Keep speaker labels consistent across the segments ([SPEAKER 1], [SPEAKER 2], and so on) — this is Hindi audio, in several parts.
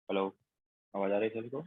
[SPEAKER 1] हेलो। आवाज आ रही है सभी को?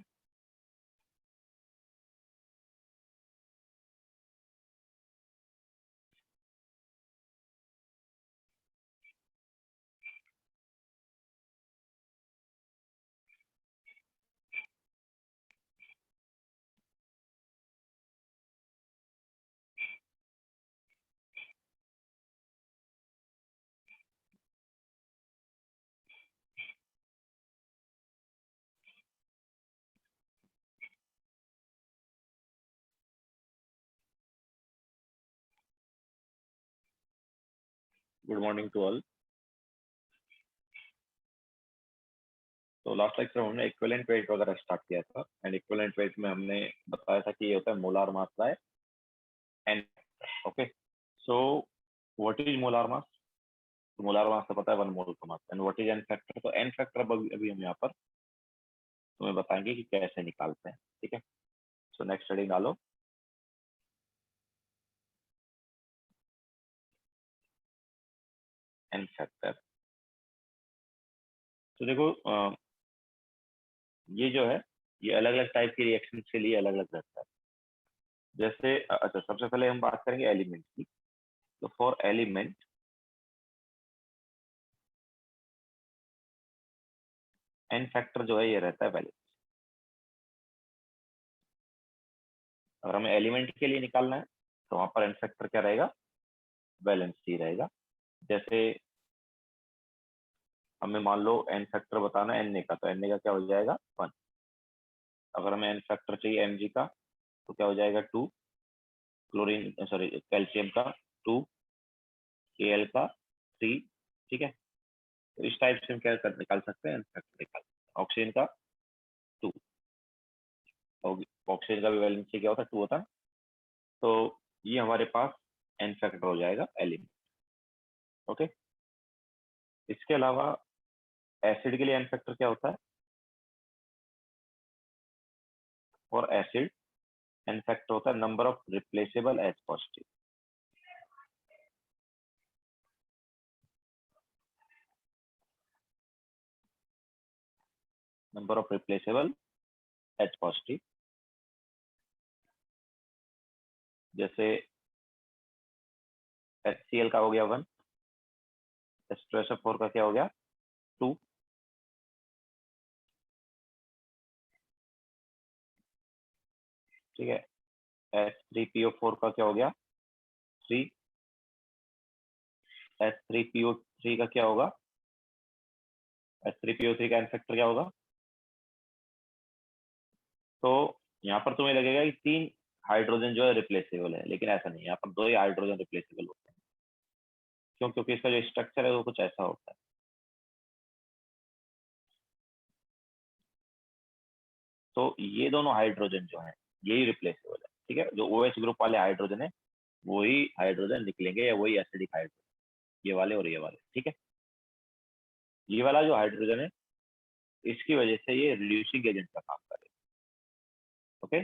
[SPEAKER 1] Good morning to all. तो लास्ट लेक्चर में हमने इक्विवेलेंट वेट वगैरह स्टार्ट किया था एंड इक्विवेलेंट वेट में हमने बताया था कि ये होता है molar mass by N. Okay, so what is molar mass? तो मोलार मास तो पता है 1 मोल का mass. And what is N factor? तो एन फैक्टर अभी हम यहाँ पर तुम्हें बताएंगे कि कैसे निकालते हैं। ठीक है, सो नेक्स्ट स्टडी डालो। एन फैक्टर, तो देखो ये जो है ये अलग अलग टाइप के रिएक्शन के लिए अलग अलग रहता है। जैसे अच्छा, सबसे पहले हम बात करेंगे एलिमेंट की। तो फॉर एलिमेंट एन फैक्टर जो है ये रहता है वैलेंस। अगर हमें एलिमेंट के लिए निकालना है तो वहां पर एन फैक्टर क्या रहेगा? वैलेंस ही रहेगा। जैसे हमें मान लो एन फैक्टर बताना है एन का, तो एन का क्या हो जाएगा? 1। अगर हमें एन फैक्टर चाहिए एम का, तो क्या हो जाएगा? 2। क्लोरीन सॉरी कैल्शियम का 2, के एल का 3। ठीक है, तो इस टाइप से हम क्या निकाल सकते हैं? एन फैक्टर निकाल सकते हैं। ऑक्सीजन का 2, ऑक्सीजन का भी वैलेंस क्या होता है? 2 होता है। तो ये हमारे पास एन फैक्टर हो जाएगा एलिमेंट। ओके, इसके अलावा एसिड के लिए एन फैक्टर क्या होता है? और एसिड एन फैक्टर होता है number of replaceable H positive. Number of replaceable H positive. जैसे HCl का हो गया 1, H2SO4 का क्या हो गया? 2। ठीक है, H3PO4 का क्या हो गया? 3। H3PO3 का क्या होगा? H3PO3 का एन फैक्टर क्या होगा? तो यहाँ पर तुम्हें लगेगा कि 3 हाइड्रोजन जो है रिप्लेसेबल है, लेकिन ऐसा नहीं है। यहाँ पर 2 ही हाइड्रोजन रिप्लेसेबल होते हैं। क्यों? क्योंकि इसका जो स्ट्रक्चर है वो कुछ ऐसा होता है। तो ये दोनों हाइड्रोजन जो है यही रिप्लेसेबल है। ठीक है, जो OH ग्रुप वाले हाइड्रोजन है वही हाइड्रोजन निकलेंगे, या वही एसिडिक हाइड्रोजन, ये वाले और ये वाले। ठीक है, ये वाला जो हाइड्रोजन है इसकी वजह से ये रिड्यूसिंग एजेंट का काम करेगा। ओके,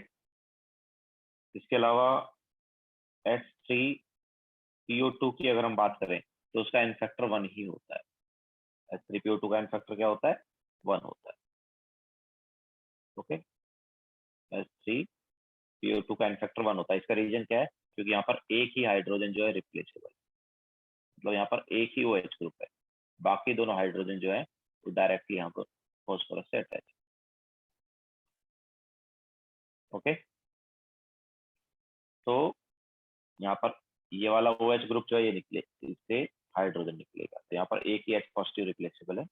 [SPEAKER 1] इसके अलावा H3PO2 की अगर हम बात करें तो उसका एन फैक्टर 1 ही होता है। H3PO2 का एन फैक्टर क्या होता है? 1 होता है। ओके, H3PO2 का एन फैक्टर 1 होता है। इसका रीजन क्या है? क्योंकि यहाँ पर एक ही हाइड्रोजन जो है रिप्लेसेबल, मतलब यहाँ पर एक ही OH ग्रुप है, बाकी दोनों हाइड्रोजन जो है वो डायरेक्टली यहाँ पर फॉस्फोरस से अटैच। ओके, तो यहाँ पर ये वाला OH ग्रुप जो है ये निकले, इससे हाइड्रोजन निकलेगा। तो यहाँ पर एक ही H पॉजिटिव रिप्लेसेबल है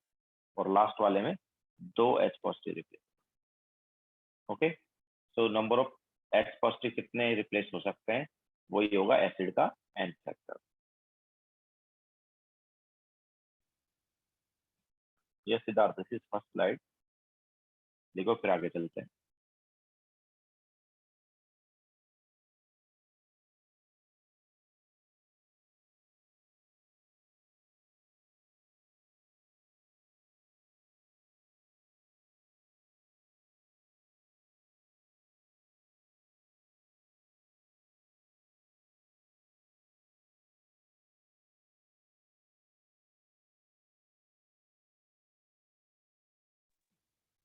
[SPEAKER 1] और लास्ट वाले में 2 H positive replaceable. Okay, so number of H positive कितने रिप्लेस हो सकते हैं? वही होगा एसिड का एन फैक्टर। ये Siddharth, this is first slide. देखो फिर आगे चलते हैं।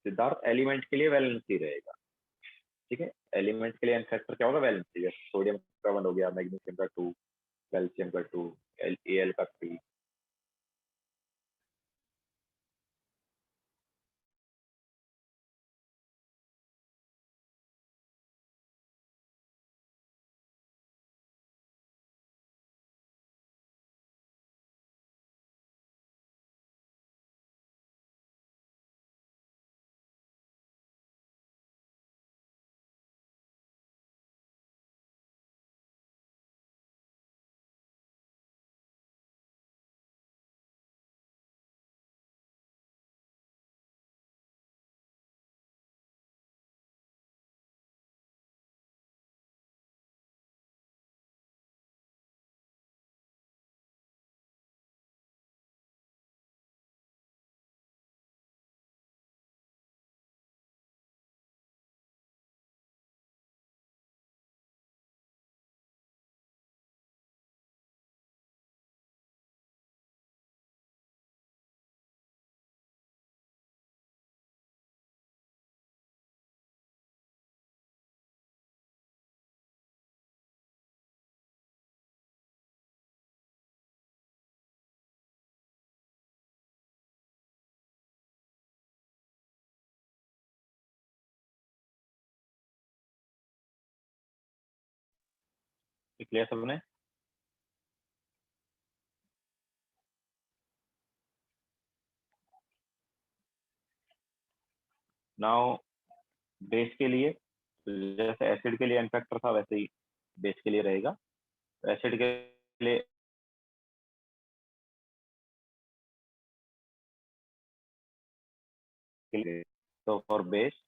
[SPEAKER 1] सिद्धार्थ एलिमेंट के लिए वैलेंसी रहेगा, ठीक है। एलिमेंट के लिए एन फैक्टर क्या होगा, वैलेंसी। जैसे सोडियम का 1 हो गया, मैग्नीशियम का 2, कैल्शियम का 2, एल का 3। क्लियर सबने? नाउ बेस के लिए, जैसे एसिड के लिए एन फैक्टर था वैसे ही बेस के लिए रहेगा। तो एसिड के लिए तो फॉर बेस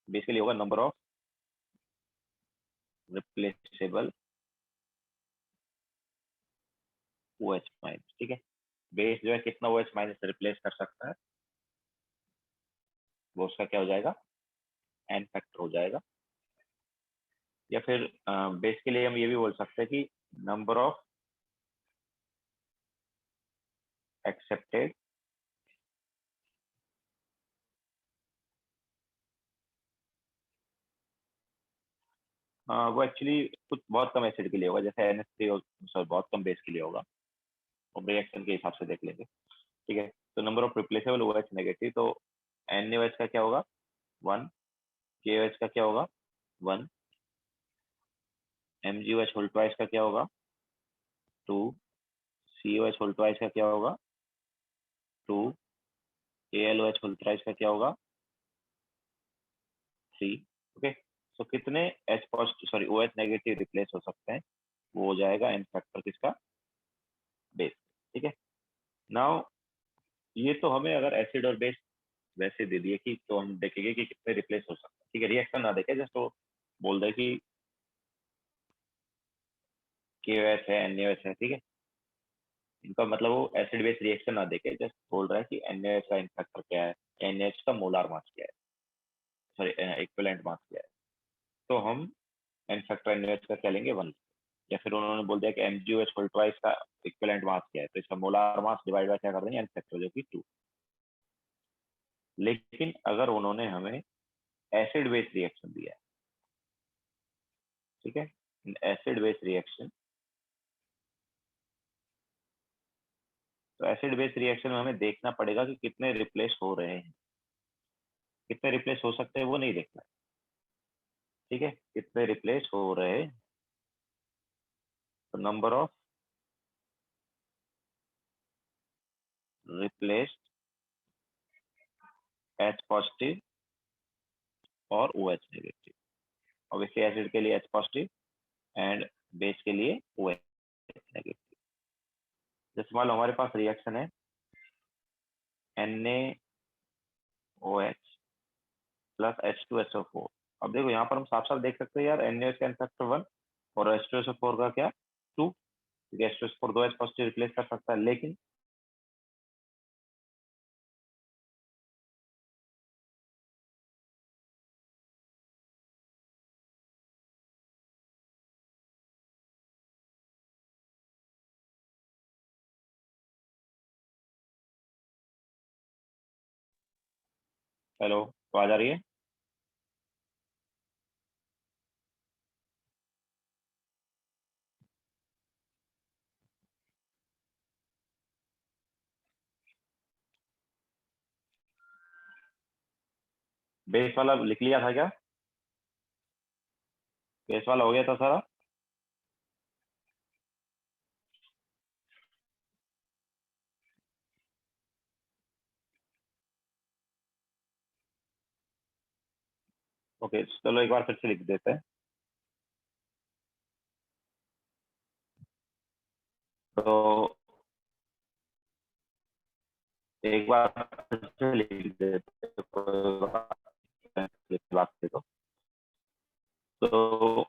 [SPEAKER 1] के लिए होगा number of replaceable OH minus, ठीक है। बेस जो है कितना OH माइनस रिप्लेस कर सकता है, वो उसका क्या हो जाएगा, एन फैक्टर हो जाएगा। या फिर बेस के लिए हम ये भी बोल सकते हैं कि नंबर ऑफ एक्सेप्टेड वो एक्चुअली कुछ बहुत कम एसिड के लिए होगा, जैसे NH3 सॉरी बहुत कम बेस के लिए होगा, और रिएक्शन के हिसाब से देख लेंगे, ठीक है। तो number of replaceable OH negative, तो NaOH का क्या होगा 1, KOH का क्या होगा 1, MgOH होल ट्वाइस का क्या होगा 2, COH होल ट्वाइस का क्या होगा 2, AlOH होल ट्वाइस का क्या होगा 3। ओके, तो कितने H positive sorry OH negative replace हो सकते हैं, वो हो जाएगा एन फैक्टर किसका, बेस, ठीक है। नाउ ये तो हमें अगर एसिड और बेस वैसे दे दिए कि, तो हम देखेंगे कि कितने रिप्लेस हो सकते हैं, ठीक है। रिएक्शन ना देखे, जस्ट तो बोल दे कि KOH है NaOH है, ठीक है। इनका मतलब वो एसिड बेस रिएक्शन ना देके जस्ट बोल रहा है कि NaOH का फैक्टर क्या है, NaOH का मोलार मास क्या है, सॉरी इक्विवेलेंट मास क्या है। तो हम एन फैक्टर NaOH का क्या लेंगे 1, या फिर उन्होंने बोल दिया कि MgOH होल ट्वाइस का इक्विवेलेंट मास क्या है, तो इसका मोलार मास डिवाइड बाय क्या कर देंगे, एन फैक्टर जो कि 2। लेकिन अगर उन्होंने हमें एसिड बेस रिएक्शन दिया है, ठीक है, एसिड बेस रिएक्शन, तो एसिड बेस रिएक्शन में हमें देखना पड़ेगा कि कितने रिप्लेस हो रहे हैं, कितने रिप्लेस हो सकते हैं वो नहीं देखना है, ठीक है। कितने रिप्लेस हो रहे हैं, तो number of replaced H positive और OH नेगेटिव, ऑब्वियसली एसिड के लिए H पॉजिटिव एंड बेस के लिए OH नेगेटिव। जैसे मान लो हमारे पास रिएक्शन है NaOH प्लस H2SO4। अब देखो यहाँ पर हम साफ साफ देख सकते हैं यार, NaOH का फैक्टर 1 और H2SO4 का क्या 2, क्योंकि H2SO4 दो H पॉजिटिव रिप्लेस कर सकता है, लेकिन हेलो, आवाज आ रही है? बेस वाला लिख लिया था क्या? बेस वाला हो गया था सारा? ओके, चलो एक बार फिर से लिख देते हैं। तो एक बार फिर से लिख देते हैं, कोई बात नहीं। तो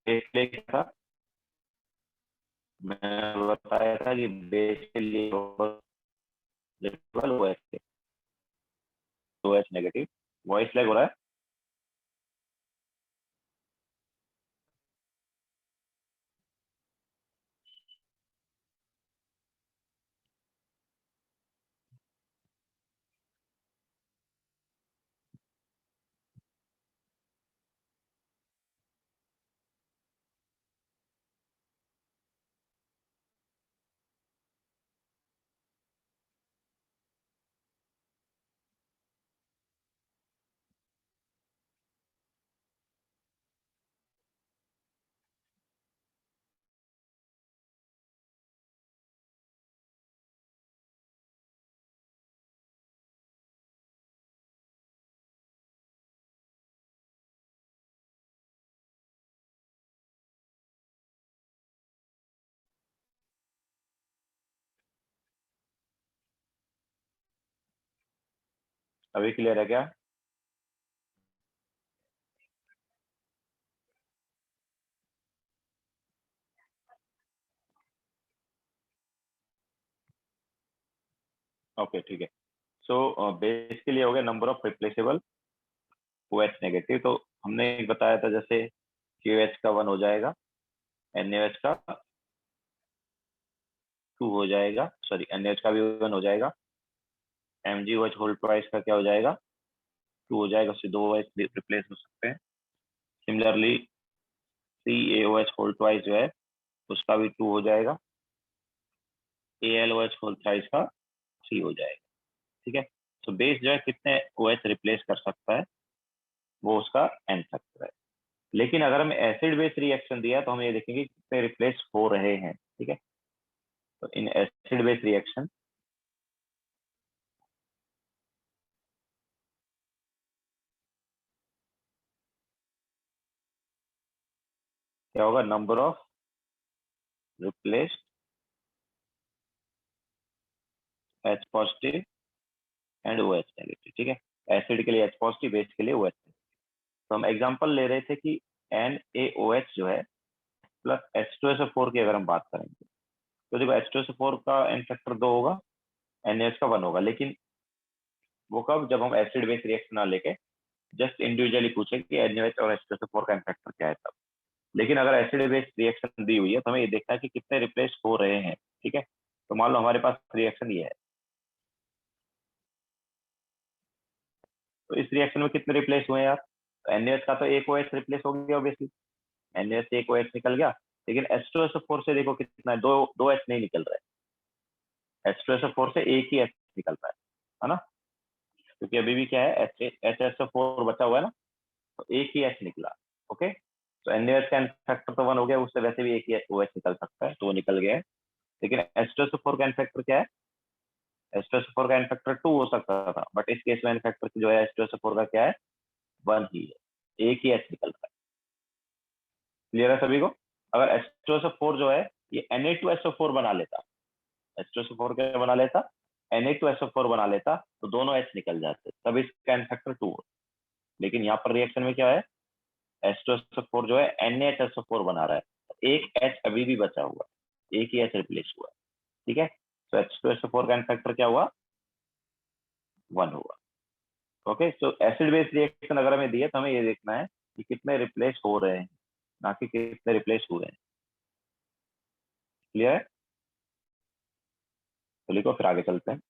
[SPEAKER 1] बेस क्या था? मैं बताया था कि बेस के लिए O H negative. Voice lag हो रहा है? अभी क्लियर है क्या? ओके, ठीक है। सो बेस के लिए हो गया number of replaceable O H negative. तो हमने बताया था जैसे क्यू एच का 1 हो जाएगा, एन एच का 2 हो जाएगा, सॉरी एन एच का भी 1 हो जाएगा, M G O H hold price का क्या हो जाएगा? 2 हो जाएगा, उससे 2 ओ एच रिप्लेस हो सकते हैं। Similarly C A O H hold price जो है उसका भी 2 हो जाएगा, A L O H hold price का 3 हो जाएगा। ठीक है। तो बेस जो है कितने ओ एच रिप्लेस कर सकता है वो उसका एन फैक्टर है। लेकिन अगर हमें एसिड बेस रिएक्शन दिया तो हम ये देखेंगे कि कितने रिप्लेस हो रहे हैं। ठीक है। तो इन एसिड बेस रिएक्शन क्या होगा? Number of replaced H positive and O H negative. ठीक है। एसिड के लिए एच पॉजिटिव, बेस के लिए ओ एच। तो हम एग्जांपल ले रहे थे कि एन ए ओ एच जो है plus H two S O four की अगर हम बात करेंगे तो देखो H two S O four का एन फैक्टर 2 होगा, एन एच का 1 होगा। लेकिन वो कब? जब हम एसिड बेस रिएक्शन ना लेके जस्ट इंडिविजुअली पूछे कि एन एच और H two S O four का एन फैक्टर क्या है तब। लेकिन अगर एसिड बेस रिएक्शन दी हुई है तो हमें ये देखना है कि कितने रिप्लेस हो रहे हैं। ठीक है। तो मान लो हमारे पास रिएक्शन ये है, तो इस रिएक्शन में कितने रिप्लेस हुए यार? तो एनएच का तो एक ओएच रिप्लेस हो गया ऑब्वियसली, एनएच से एक ओएच निकल गया। लेकिन H two S O four से देखो कितना है, दो दो एच नहीं निकल रहा है। H two S O four से एक ही एच निकल रहा है ना? क्योंकि अभी भी क्या है, H H S O four बचा हुआ है ना, तो एक ही एच निकला। ओके। तो एनएच का फैक्टर तो 1 हो गया, उससे वैसे भी एक ही ओएच निकल सकता है, तो वो निकल गया है। लेकिन H two S O four का फैक्टर क्या है? H two S O four का फैक्टर 2 हो सकता था, बट इस केस में फैक्टर जो है H two S O four का क्या है? 1 ही है, एक ही एच निकल रहा है। क्लियर है सभी को? अगर H2SO4 जो है ये Na2SO4 बना लेता, H2SO4 क्या बना लेता? Na2SO4 बना लेता, तो दोनों H निकल जाते, तब इसका एन फैक्टर 2 हो। लेकिन यहाँ पर रिएक्शन में क्या है? H2SO4 जो है NaHSO4 बना रहा है, एक H अभी भी बचा हुआ है, एक ही H रिप्लेस हुआ है। ठीक है। तो H2SO4 का एन फैक्टर क्या हुआ? 1 हुआ। ओके। तो एसिड बेस रिएक्शन अगर हमें दिए तो हमें ये देखना है कि कितने रिप्लेस हो रहे हैं, ना कि कितने रिप्लेस हुए हैं। क्लियर है? तो लिखो, फिर आगे चलते हैं।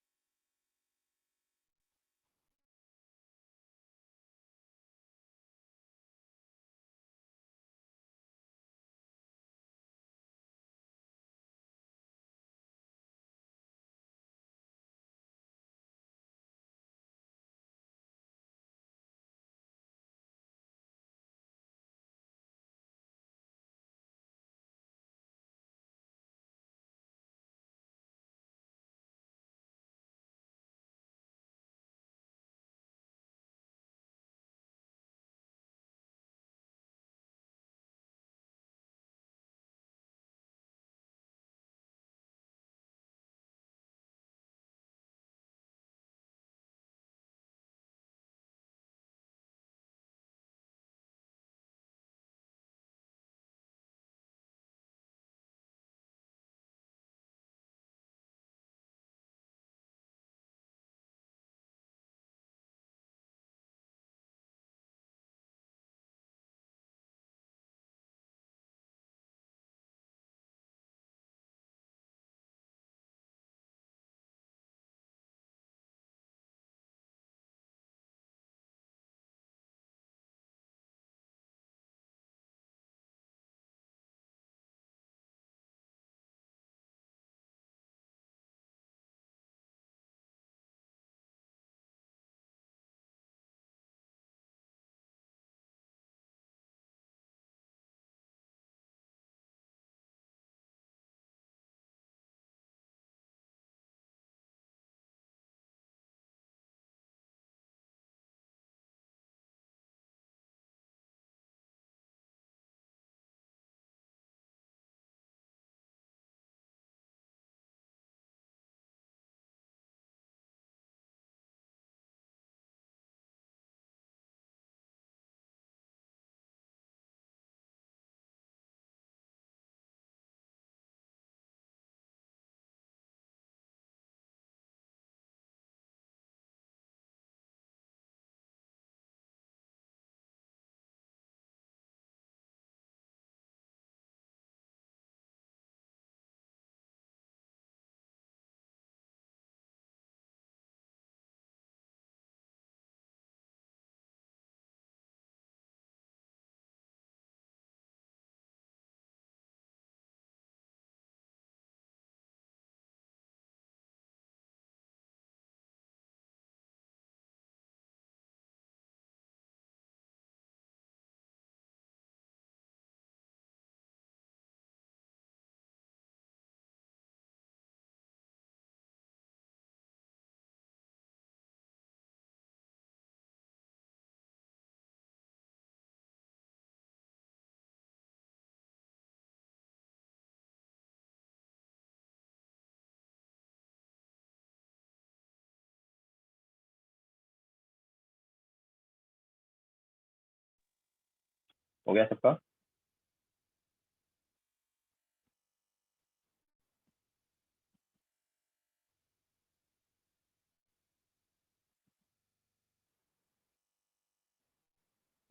[SPEAKER 1] हो गया सबका?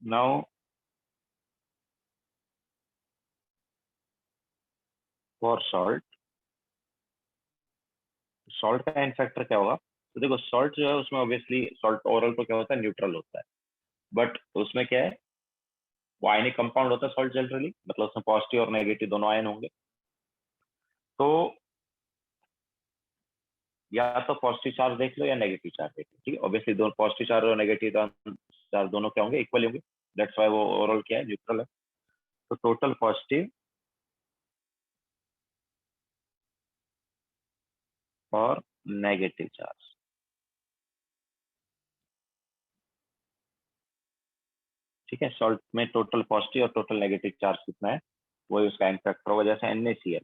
[SPEAKER 1] नाउ फॉर सॉल्ट, सॉल्ट का एन फैक्टर क्या होगा? तो देखो सॉल्ट जो है उसमें ऑब्वियसली सॉल्ट ओवरऑल तो क्या होता है, न्यूट्रल होता है, बट उसमें क्या है, वो आयनिक कंपाउंड होता है सॉल्ट जनरली, मतलब उसमें पॉजिटिव और नेगेटिव दोनों आयन होंगे। तो या तो पॉजिटिव चार्ज देख लो या नेगेटिव चार्ज देख लो, ठीक है। ऑब्वियसली दोनों पॉजिटिव चार्ज और नेगेटिव चार्ज दोनों क्या होंगे, इक्वल होंगे। दैट्स वाई वो ओवरऑल क्या है, न्यूट्रल है। तो टोटल पॉजिटिव और नेगेटिव चार्ज, ठीक है। सॉल्ट में टोटल पॉजिटिव और टोटल नेगेटिव चार्ज कितना है, वही उसका एन फैक्टर होगा। जैसे NaCl,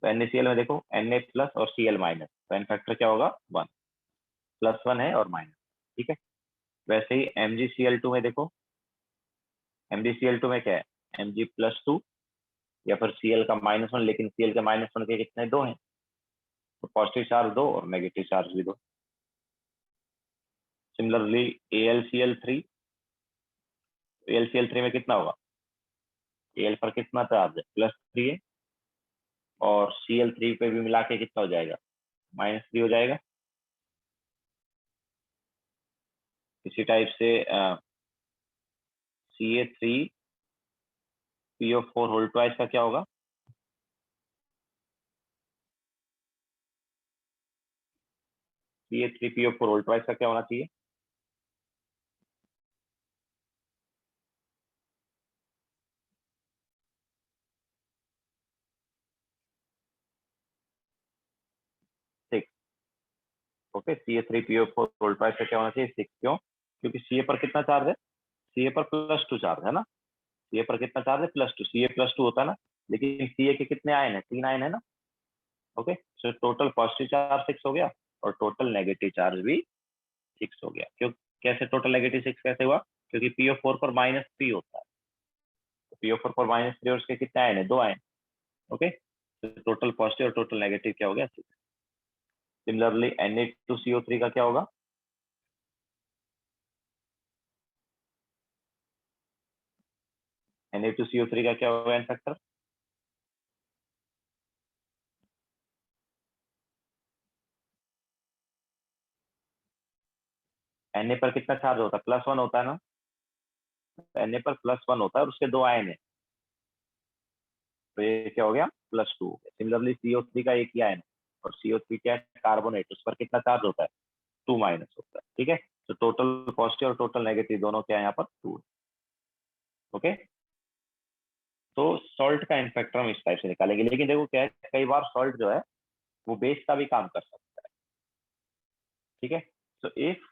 [SPEAKER 1] तो NaCl में देखो Na प्लस और Cl माइनस, तो एन फैक्टर क्या होगा, 1, +1 है और माइनस, ठीक है। वैसे ही MgCl2 में देखो, MgCl2 में क्या है, Mg+2 या फिर Cl का -1, लेकिन Cl के -1 के कितने, 2 हैं, तो पॉजिटिव चार्ज 2 और नेगेटिव चार्ज भी 2। सिमिलरली AlCl3, AlCl3 में कितना होगा, Al पर कितना चार्ज है, +3 है, और Cl3 पे भी मिला के कितना हो जाएगा, -3 हो जाएगा। इसी टाइप से Ca3PO4 होल ट्वाइस का क्या होगा, Ca3PO4 होल ट्वाइस का क्या होना चाहिए, six. Okay, Ca3PO4 whole twice का क्या होना चाहिए, 6। क्यों? क्योंकि Ca पर कितना चार्ज है, Ca पर +2 चार्ज है ना, Ca पर कितना चार्ज है, +2, Ca+2 होता है ना, लेकिन Ca के कितने आयन है, 3 आयन है ना। Okay, so total positive charge 6 हो गया और टोटल नेगेटिव चार्ज भी 6 हो गया। क्यों, कैसे टोटल नेगेटिव 6 कैसे हुआ, क्योंकि PO4 पर -3 होता है, तो PO4 पर -3 और उसके कितने आयन है, 2 आयन। ओके, तो टोटल पॉजिटिव और टोटल नेगेटिव क्या हो गया, 6। सिमिलरली Na2CO3 का क्या होगा, Na2CO3 का क्या होगा एन फैक्टर, Na पर कितना चार्ज होता है, +1 होता है ना, Na पर +1 होता है और उसके 2 आयन है, तो ये क्या हो गया, +2 हो गया। सिमिलरली CO3 का एक ही आयन है और CO3 क्या है, कार्बोनेट, उस पर कितना चार्ज होता है, 2 माइनस होता है, ठीक है। तो टोटल पॉजिटिव और टोटल नेगेटिव दोनों क्या है यहाँ पर, 2। ओके, तो सॉल्ट का इनफैक्टर हम इस टाइप से निकालेंगे, लेकिन देखो क्या है, कई बार सॉल्ट जो है वो बेस का भी काम कर सकता है, ठीक है। तो if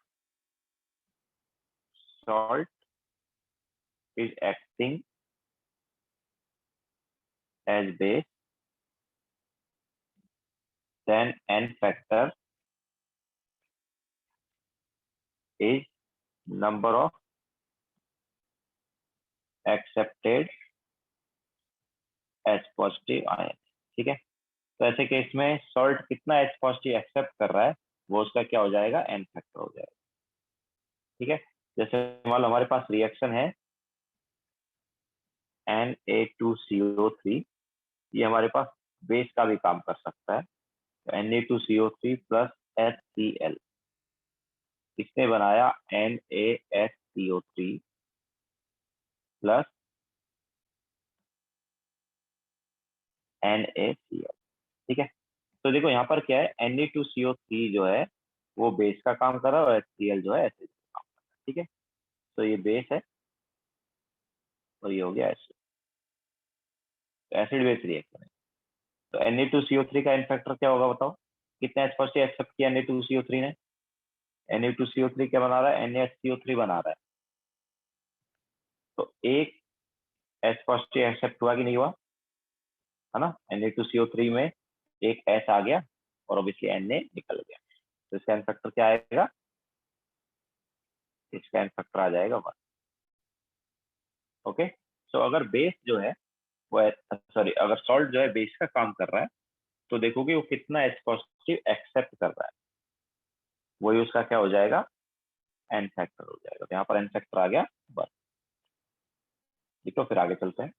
[SPEAKER 1] salt is acting as base, then n factor is number of accepted H positive ion, ठीक है। तो ऐसे केस में सॉल्ट कितना H पॉजिटिव एक्सेप्ट कर रहा है, वो उसका क्या हो जाएगा, n फैक्टर हो जाएगा, ठीक है। जैसे मान लो हमारे पास रिएक्शन है Na2CO3, ये हमारे पास बेस का भी काम कर सकता है, तो Na2CO3 प्लस HCl, इसने बनाया NaSCO3 प्लस NaCl, ठीक है। तो देखो यहाँ पर क्या है, Na2CO3 जो है वो बेस का काम कर रहा है और HCl जो है एसिड का काम कर रहा है, ठीक है। तो ये बेस है और ये हो गया एसिड, तो एसिड बेस रिएक्शन है। तो Na2CO3 का इनफैक्टर क्या होगा बताओ, कितने H पॉजिटिव एक्सेप्ट किया Na2CO3 ने, Na2CO3 क्या बना रहा है, NaHCO3 बना रहा है, तो एक H पॉजिटिव एक्सेप्ट हुआ कि नहीं हुआ, है ना। Na2CO3 में एक H आ गया और ऑब्वियसली Na निकल गया, तो इसका इनफैक्टर क्या आएगा, इसका इनफैक्टर आ जाएगा 1। ओके, सो अगर बेस जो है वो, सॉरी, अगर सॉल्ट जो है बेस का काम कर रहा है, तो देखोगे वो कितना H पॉजिटिव एक्सेप्ट कर रहा है, वही उसका क्या हो जाएगा, एन फैक्टर हो जाएगा। तो यहाँ पर एन फैक्टर आ गया बस। ठीक है, फिर आगे चलते हैं।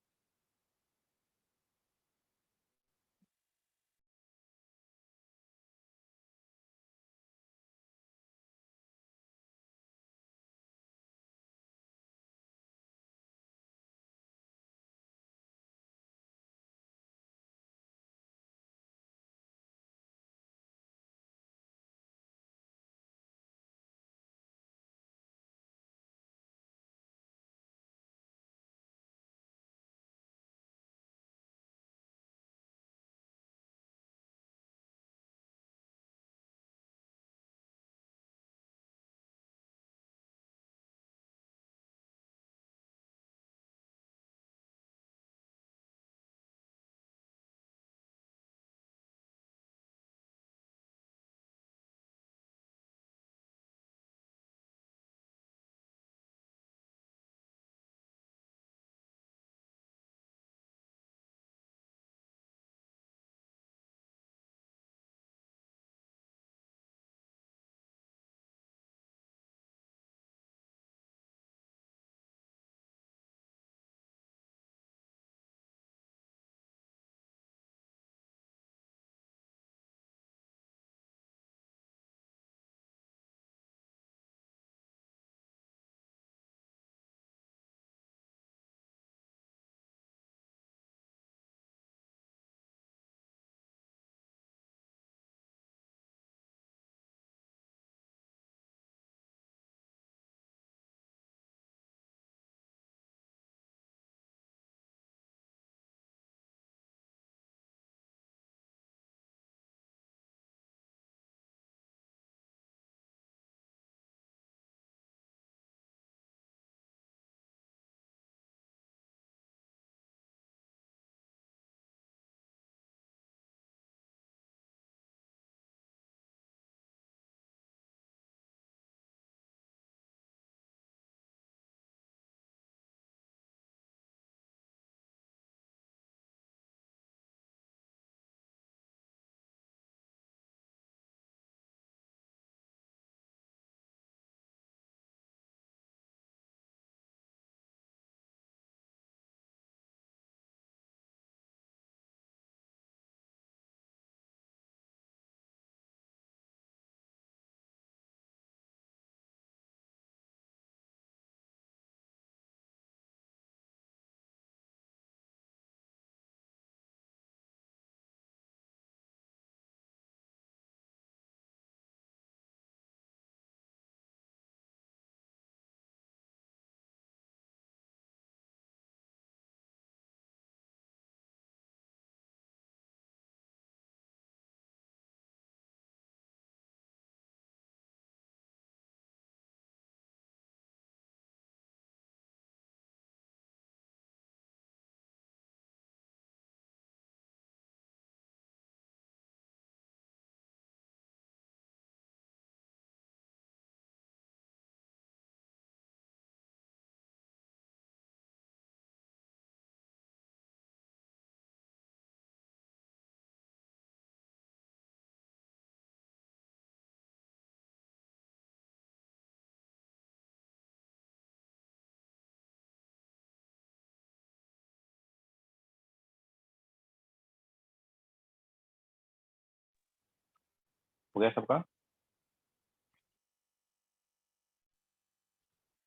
[SPEAKER 1] हो गया सबका?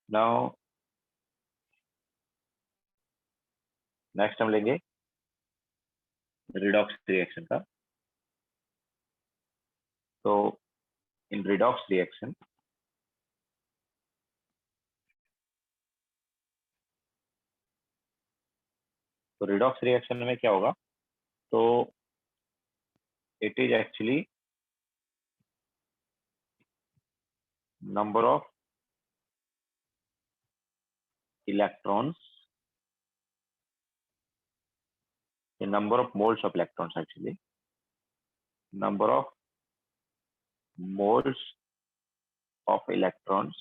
[SPEAKER 1] नाउ नेक्स्ट हम लेंगे रिडॉक्स रिएक्शन का। तो इन रिडॉक्स रिएक्शन, तो रिडॉक्स रिएक्शन में क्या होगा, तो it is actually number of electrons, the number of moles of electrons, actually number of moles of electrons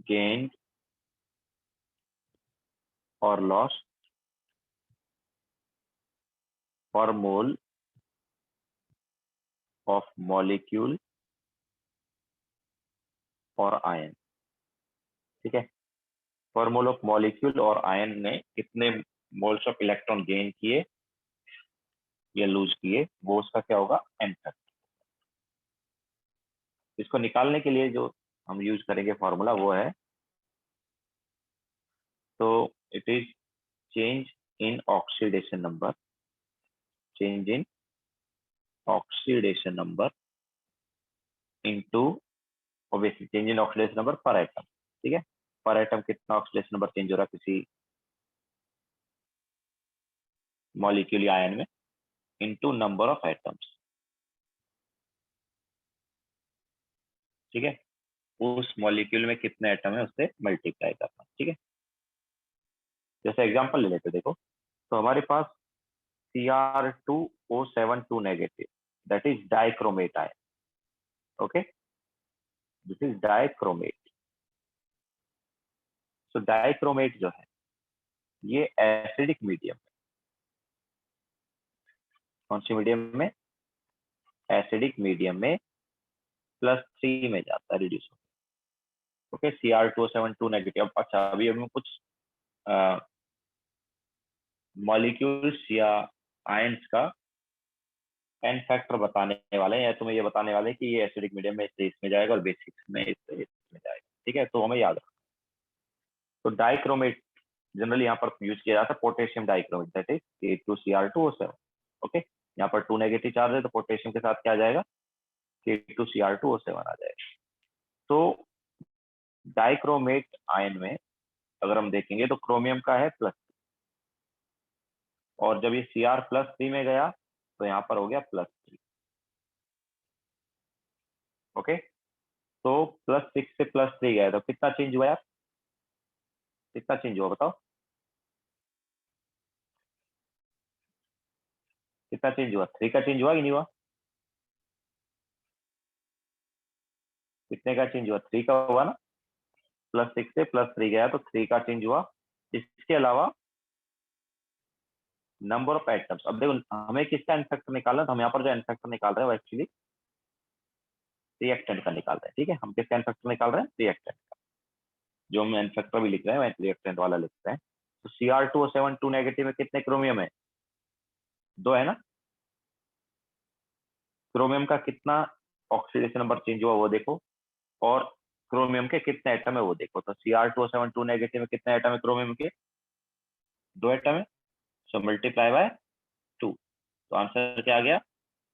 [SPEAKER 1] gained or lost per mole of molecule or ion। ठीक है, पर मोल ऑफ मॉलिक्यूल और आयन ने कितने मोल्स ऑफ इलेक्ट्रॉन गेन किए या लूज किए, वो उसका क्या होगा, एन फैक्टर। इसको निकालने के लिए जो हम यूज करेंगे फॉर्मूला वो है, तो it is change in oxidation number, change in oxidation number into, obviously change in oxidation number पर एटम। ठीक है, पर एटम कितना ऑक्सीडेशन नंबर चेंज हो रहा है किसी मॉलिक्यूल या आयन में, इनटू नंबर ऑफ एटम्स। ठीक है, उस मॉलिक्यूल में कितने एटम है उससे मल्टीप्लाई करना। ठीक है, जैसे एग्जांपल ले लेते देखो, तो हमारे पास Cr2O72 negative, that is dichromate ion. Okay, this is dichromate. So dichromate जो है ये एसिडिक मीडियम, कौन सी मीडियम में, एसिडिक मीडियम में +3 में जाता है रिड्यूस। Okay, Cr2O72 negative. अच्छा, अभी हम कुछ मॉलिक्यूल्स या आयंस का एन फैक्टर बताने वाले हैं, या तुम्हें ये बताने वाले हैं कि ये एसिडिक मीडियम में इससे इसमें जाएगा और बेसिक में इससे इसमें जाएगा। ठीक है, तो हमें याद रखना। तो डाइक्रोमेट जनरली यहाँ पर यूज किया जाता है, potassium dichromate, that is K2Cr2O7। Okay, यहाँ पर 2 नेगेटिव चार्ज है तो पोटेशियम के साथ क्या आ जाएगा, K2Cr2O7 आ जाएगा। तो डाइक्रोमेट आयन में अगर हम देखेंगे तो क्रोमियम का है प्लस, और जब ये Cr+3 में गया तो यहाँ पर हो गया +3। ओके, तो +6 से +3 गया तो कितना चेंज हुआ यार, कितना चेंज हुआ बताओ, कितना चेंज हुआ, 3 का चेंज हुआ कि नहीं हुआ, कितने का चेंज हुआ, 3 का हुआ ना, +6 से +3 गया तो 3 का चेंज हुआ। इसके अलावा नंबर ऑफ एटम्स, अब देखो हमें किसका एन फैक्टर निकालना है, तो हम यहाँ पर जो एन फैक्टर निकाल रहे हैं वो एक्चुअली रिएक्टेंट का निकाल रहे हैं। ठीक है, हम किसका एन फैक्टर निकाल रहे हैं, रिएक्टेंट का। जो हम एन फैक्टर भी लिख रहे हैं रिएक्टेंट वाला लिख रहे हैं। तो Cr2O72 नेगेटिव में कितने क्रोमियम है, 2 है ना। क्रोमियम का कितना ऑक्सीडेशन नंबर चेंज हुआ वो देखो, और क्रोमियम के कितने एटम है वो देखो। तो Cr2O72 नेगेटिव में कितने एटम है क्रोमियम के, 2 एटम है, सो मल्टीप्लाई बाय 2, तो आंसर क्या आ गया,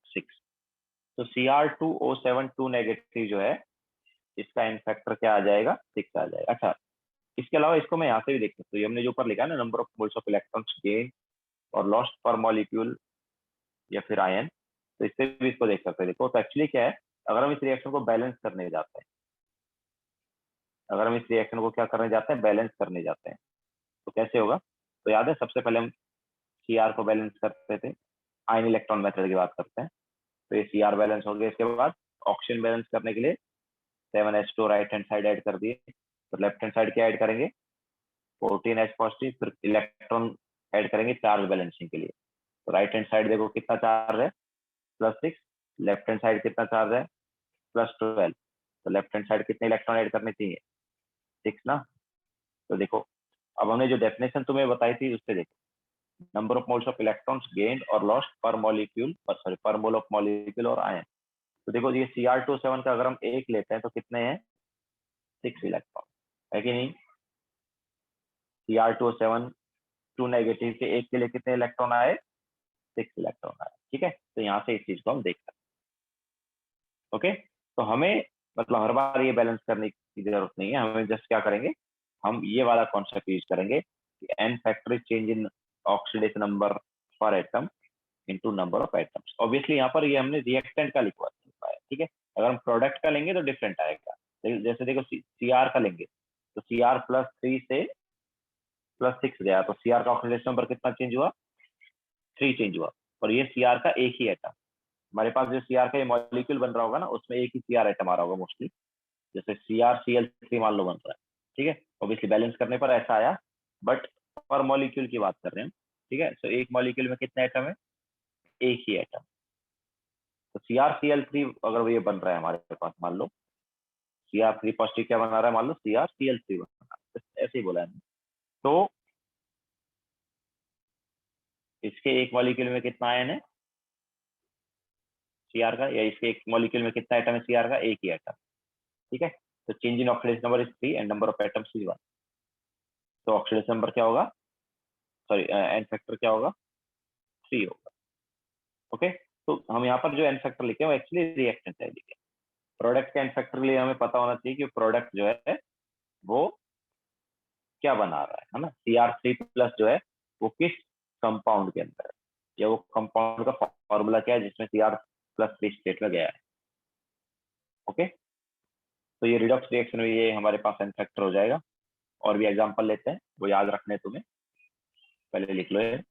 [SPEAKER 1] 6। तो Cr2O72 नेगेटिव जो है इसका एन फैक्टर क्या आ जाएगा, 6 आ जाएगा। अच्छा, इसके अलावा इसको मैं यहाँ से भी देख सकता हूँ, ये हमने जो ऊपर लिखा है ना, number of moles of electrons gain और लॉस्ट पर मॉलिक्यूल या फिर आयन, तो इससे भी इसको देख सकते हैं। देखो तो एक्चुअली क्या है, अगर हम इस रिएक्शन को बैलेंस करने जाते हैं, अगर हम इस रिएक्शन को क्या करने जाते हैं, बैलेंस करने जाते हैं, तो कैसे होगा, तो याद है सबसे पहले हम Cr को बैलेंस करते थे, आयन इलेक्ट्रॉन मेथड की बात करते हैं, तो ये Cr बैलेंस हो गया। इसके बाद ऑक्सीजन बैलेंस करने के लिए 7H2 right hand side add कर दिए, तो लेफ्ट हैंड साइड क्या ऐड करेंगे, 14H पॉजिटिव, फिर इलेक्ट्रॉन ऐड करेंगे चार्ज बैलेंसिंग के लिए। तो राइट हैंड साइड देखो कितना चार्ज है, +6, लेफ्ट हैंड साइड कितना चार्ज है, +12, तो लेफ्ट हैंड साइड कितने इलेक्ट्रॉन ऐड करने चाहिए, 6 ना। तो देखो अब हमने जो डेफिनेशन तुम्हें बताई थी उससे देखो, number of moles of electrons gained और लॉस्ट पर मॉलिक्यूल, सॉरी पर मोल ऑफ मॉलिक्यूल और आयन। तो देखो ये Cr2O7 का अगर हम एक लेते हैं तो कितने हैं, 6 इलेक्ट्रॉन है कि नहीं। Cr2O7 2 नेगेटिव के एक के लिए कितने इलेक्ट्रॉन आए, 6 इलेक्ट्रॉन आए। ठीक है, तो यहाँ से इस चीज को हम देख सकते हैं। ओके, तो हमें मतलब हर बार ये बैलेंस करने की जरूरत नहीं है, हमें जस्ट क्या करेंगे, हम ये वाला कॉन्सेप्ट यूज करेंगे कि N factor change in oxidation number for atom into number of atoms. Obviously यहाँ पर ये हमने रिएक्टेंट का लिखवा है। ठीक है, अगर हम प्रोडक्ट का लेंगे तो डिफरेंट आएगा, जैसे देखो Cr का लेंगे तो Cr+3 से +6 गया तो Cr का ऑक्सीडेशन नंबर कितना चेंज हुआ, 3 चेंज हुआ, और ये Cr का एक ही एटम, हमारे पास जो Cr का ये मॉलिक्यूल बन रहा होगा ना उसमें एक ही Cr एटम आ रहा होगा मोस्टली, जैसे CrCl3 मान लो बन रहा है, ठीक है, ऑब्वियसली बैलेंस करने पर ऐसा आया, बट पर मॉलिक्यूल की बात कर रहे हैं हम। ठीक है, तो एक मॉलिक्यूल में कितने एटम है? एक ही एटम। तो CrCl3 अगर ये बन रहा है हमारे पास, मान लो Cr3 पॉजिटिव क्या बना रहा है, मान लो CrCl3 बना रहा है, तो ऐसे ही बोला है हमने। तो इसके एक मॉलिक्यूल में कितना आयन है Cr का, या इसके एक मॉलिक्यूल में कितना एटम है Cr का? एक ही एटम। ठीक है, तो change in oxidation number is 3 and number of atoms is 1। तो ऑक्सीडेशन नंबर क्या होगा, सॉरी एन फैक्टर क्या होगा? 3 होगा। ओके, तो हम यहाँ पर जो एन फैक्टर लिखे हैं वो एक्चुअली रिएक्टेंट है लिखे। प्रोडक्ट का एन फैक्टर लिए हमें पता होना चाहिए कि प्रोडक्ट जो है वो क्या बना रहा है ना। Cr3 प्लस जो है वो किस कंपाउंड के अंदर है, या वो कंपाउंड का फॉर्मूला क्या है जिसमें Cr+3 स्टेट में गया है। ओके, तो ये रिडॉक्स रिएक्शन में ये हमारे पास एन फैक्टर हो जाएगा। और भी एग्जांपल लेते हैं, वो याद रखने तुम्हें, पहले लिख लो ये।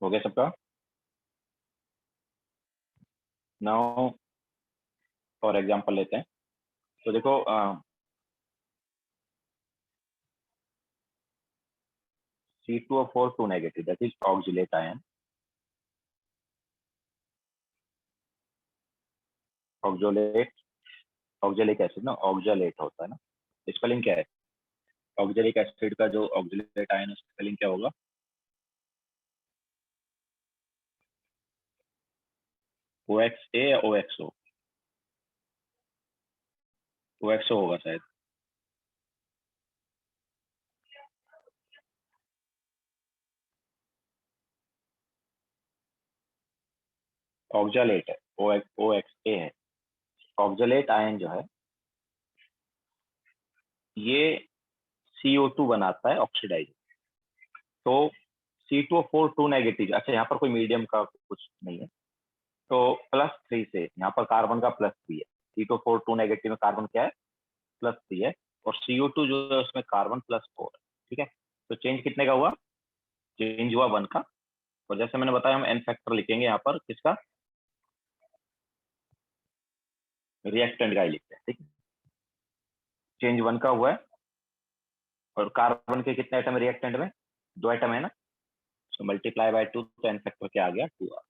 [SPEAKER 1] हो गया सबका? नाउ फॉर एग्जांपल लेते हैं। तो देखो C2O4 2 negative, that is oxalate ion. Oxalate, oxalic acid ना, ऑक्जालेट होता है ना, स्पेलिंग क्या है? ऑक्जेलिक एसिड का जो ऑक्जिलेट आयन है उसका स्पेलिंग क्या होगा? OXA या OXO? OXO होगा शायद। ऑक्जालेट है, OXA है। ऑक्जालेट आयन जो है ये CO2 बनाता है ऑक्सीडाइज। तो C2O4 2 नेगेटिव, अच्छा यहाँ पर कोई मीडियम का कुछ नहीं है, तो +3 से यहाँ पर कार्बन का +3 है। C2O4 2 नेगेटिव में कार्बन क्या है? +3 है, और CO2 जो है उसमें कार्बन +4 है। ठीक है, तो चेंज कितने का हुआ? चेंज हुआ 1 का। और जैसे मैंने बताया हम एन फैक्टर लिखेंगे यहाँ पर किसका? रिएक्टेंट का ही लिखते हैं। ठीक है, चेंज 1 का हुआ है। और कार्बन के कितने आइटम है रिएक्टेंट में? 2 आइटम है ना, तो मल्टीप्लाई बाय 2, तो एन फैक्टर क्या आ गया? 2 आ।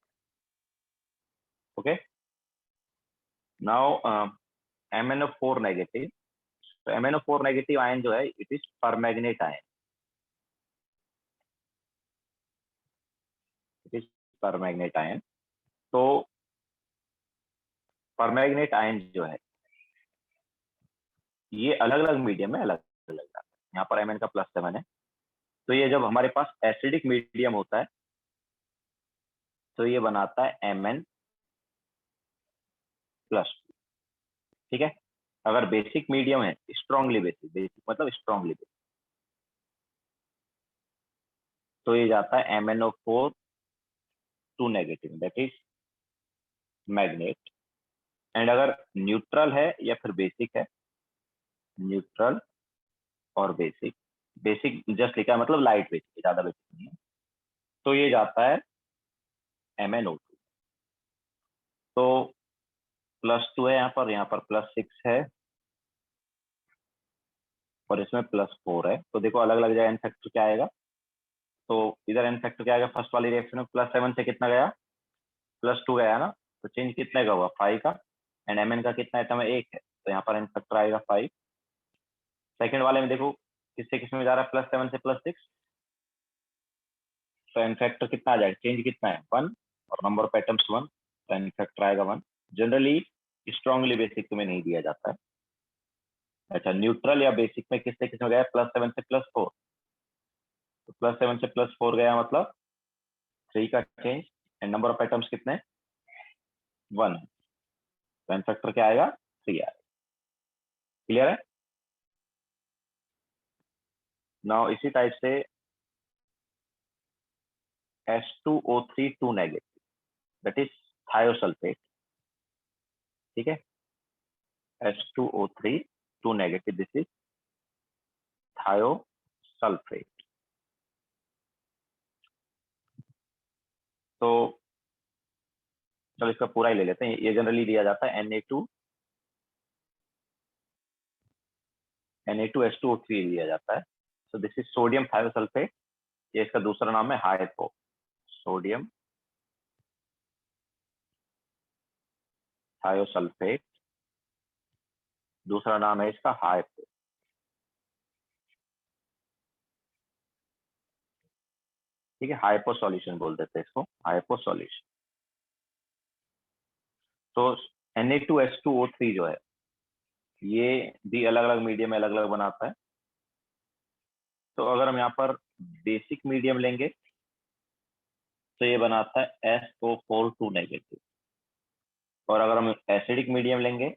[SPEAKER 1] Okay, now MnO4 negative. तो MnO4 नेगेटिव आयन जो है it is परमैग्नेट ion. It is परमैग्नेट ion. तो परमैग्नेट आयन जो है ये अलग अलग मीडियम में अलग अलग जाता है। यहाँ पर Mn का +7 है, तो ये जब हमारे पास एसिडिक मीडियम होता है तो ये बनाता है Mn+2। ठीक है, अगर बेसिक मीडियम है, स्ट्रांगली बेसिक, बेसिक मतलब स्ट्रांगली बेसिक, तो ये जाता है MnO4 2 negative, that is magnet. And अगर न्यूट्रल है या फिर बेसिक है, न्यूट्रल और बेसिक, बेसिक जस्ट लिखा है मतलब लाइट बेसिक, ज्यादा बेसिक नहीं है, तो ये जाता है MnO2। तो +2 है यहाँ पर +6 है, और इसमें +4 है। तो देखो अलग अलग जगह एन फैक्टर क्या आएगा? तो इधर एन फैक्टर क्या आएगा? फर्स्ट वाली रिएक्शन में +7 से कितना गया? +2 गया ना, तो चेंज कितने का हुआ? 5 का। एंड Mn का कितना आइटम है? 1 है, तो यहाँ पर एन फैक्टर आएगा 5। सेकंड वाले में देखो किससे किस में जा रहा है? +7 से +6, तो एन फैक्टर कितना आ जाएगा? चेंज कितना है? 1, और नंबर ऑफ एटम्स 1, तो एन फैक्टर आएगा 1। जनरली स्ट्रांगली बेसिक तुम्हें नहीं दिया जाता है। अच्छा, न्यूट्रल या बेसिक में किससे किस में गया? +7 से +4, तो +7 से +4 गया मतलब 3 का change, and number of atoms कितने? 1 है, तो एन फैक्टर क्या आएगा? 3 आएगा। क्लियर है? नाउ इसी टाइप से H2O3 2 negative, that is thiosulphate. ठीक है, H2O3 2 negative, this is thiosulphate. तो चलो इसका पूरा ही ले लेते हैं। ये जनरली दिया जाता है Na2H2O3 दिया जाता है। So this is sodium thiosulphate, ये इसका दूसरा नाम है हाइपो। सोडियम थायोसल्फेट, दूसरा नाम है इसका हाइपो। ठीक है, हाइपो सॉल्यूशन बोल देते हैं इसको, हाइपो सॉल्यूशन। तो Na2H2O3 जो है ये भी अलग अलग मीडियम में अलग अलग बनाता है। तो अगर हम यहाँ पर बेसिक मीडियम लेंगे तो ये बनाता है SO4 2 नेगेटिव, और अगर हम एसिडिक मीडियम लेंगे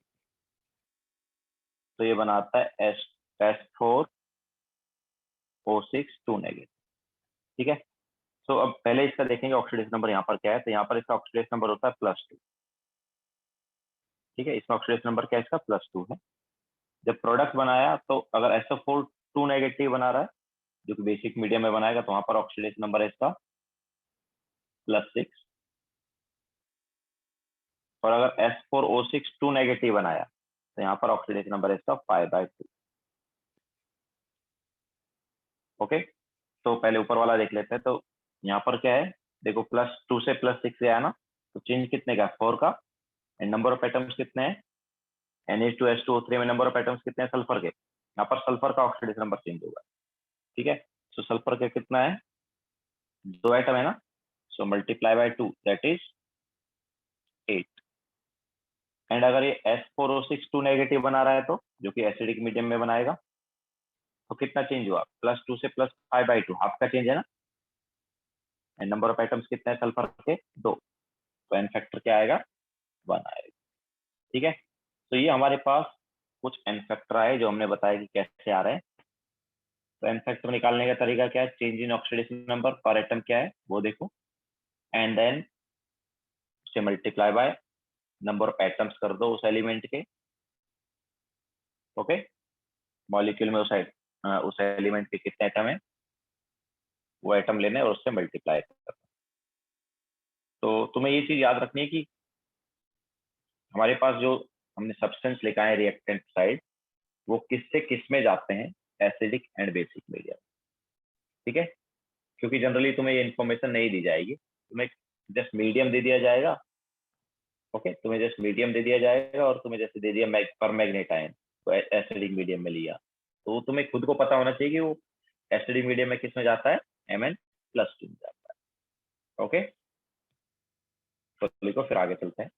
[SPEAKER 1] तो ये बनाता है S4O6 2 नेगेटिव। ठीक है, तो अब पहले इसका देखेंगे ऑक्सीडेशन नंबर यहाँ पर क्या है। तो यहाँ पर इसका ऑक्सीडेशन नंबर होता है +2। ठीक है, इसमें ऑक्सीडेशन नंबर क्या है? इसका +2 है। जब प्रोडक्ट बनाया तो अगर SO4 2 नेगेटिव बना रहा है जो कि बेसिक मीडियम में बनाएगा, तो वहां पर ऑक्सीडेशन नंबर है इसका +6, और अगर S4O6 2 नेगेटिव बनाया तो यहाँ पर ऑक्सीडेशन नंबर है इसका 5/2। ओके, तो पहले ऊपर वाला देख लेते हैं। तो यहाँ पर क्या है, देखो +2 से +6 आया ना, तो चेंज कितने का, 4 का। एंड नंबर ऑफ एटम्स कितने हैं, Na2H2O3 में नंबर ऑफ एटम्स कितने हैं सल्फर के, यहाँ पर सल्फर का ऑक्सीडेशन नंबर चेंज होगा। ठीक है, तो सल्फर का कितना है, 2 एटम है ना, so multiply by 2 that is 8। And अगर ये S4O6 2 नेगेटिव बना रहा है तो, जो कि एसिडिक मीडियम में बनाएगा, तो कितना चेंज हुआ, +2 से +5/2, हाफ का चेंज है ना। एंड नंबर ऑफ एटम्स कितने हैं सल्फर के, 2, तो एन फैक्टर क्या आएगा, 1 आएगा। ठीक है, तो ये हमारे पास कुछ एन फैक्टर आए जो हमने बताया कि कैसे आ रहे हैं। तो एन फैक्टर निकालने का तरीका क्या है, चेंज इन ऑक्सीडेशन नंबर पर एटम क्या है वो देखो, एंड देन उसे multiply by number of atoms कर दो उस एलिमेंट के। ओके, मॉलिक्यूल में उस एलिमेंट के कितने एटम है, वो एटम लेने और उससे मल्टीप्लाई करना। तो तुम्हें ये चीज याद रखनी है कि हमारे पास जो हमने सब्सटेंस लिखा है रिएक्टेंट साइड, वो किससे किस में जाते हैं, एसिडिक एंड बेसिक मीडियम। ठीक है, क्योंकि जनरली तुम्हें ये इन्फॉर्मेशन नहीं दी जाएगी, तुम्हें जस्ट मीडियम दे दिया जाएगा। ओके, तुम्हें जस्ट मीडियम दे दिया जाएगा, और तुम्हें जैसे दे दिया पर मैग्नेट आयन, तो एसिडिक मीडियम में लिया, तो तुम्हें खुद को पता होना चाहिए कि वो एसिडिक मीडियम में किस में जाता है, Mn+2 में जाता है। ओके, तो लिखो, फिर आगे चलते हैं।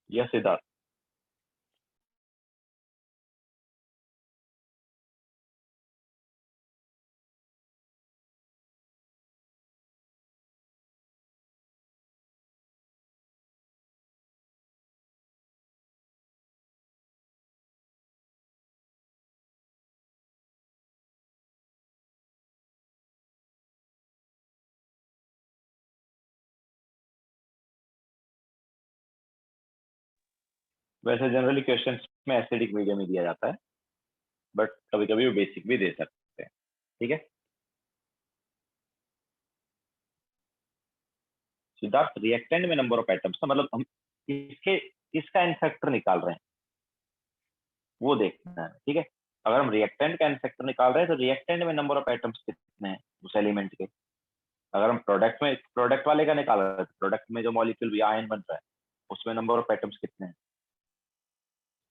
[SPEAKER 1] यह सिद्धार्थ, वैसे जनरली क्वेश्चन में एसिडिक मीडियम ही दिया जाता है, बट कभी कभी वो बेसिक भी दे सकते हैं। ठीक है, सिद्धार्थ रिएक्टेंट में नंबर ऑफ एटम्स का मतलब हम किसका एन फैक्टर निकाल रहे हैं वो देखना है। ठीक है, अगर हम रिएक्टेंट का एन फैक्टर निकाल रहे हैं तो रिएक्टेंट में नंबर ऑफ एटम्स कितने हैं उस एलिमेंट के। अगर हम प्रोडक्ट वाले का निकाल रहे हैं, प्रोडक्ट में जो मॉलिक्यूल भी आयन बन रहा है उसमें नंबर ऑफ एटम्स कितने हैं।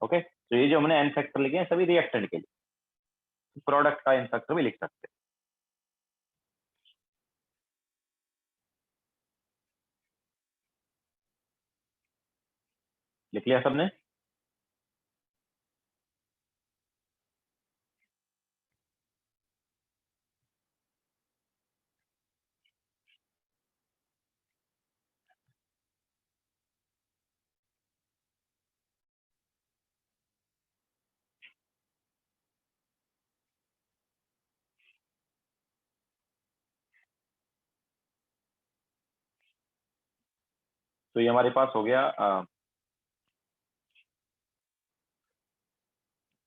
[SPEAKER 1] ओके, तो ये जो हमने एन फैक्टर लिखे हैं सभी रिएक्टेंट के लिए, प्रोडक्ट का एन फैक्टर भी लिख सकते हैं। लिख लिया सबने। तो ये हमारे पास हो गया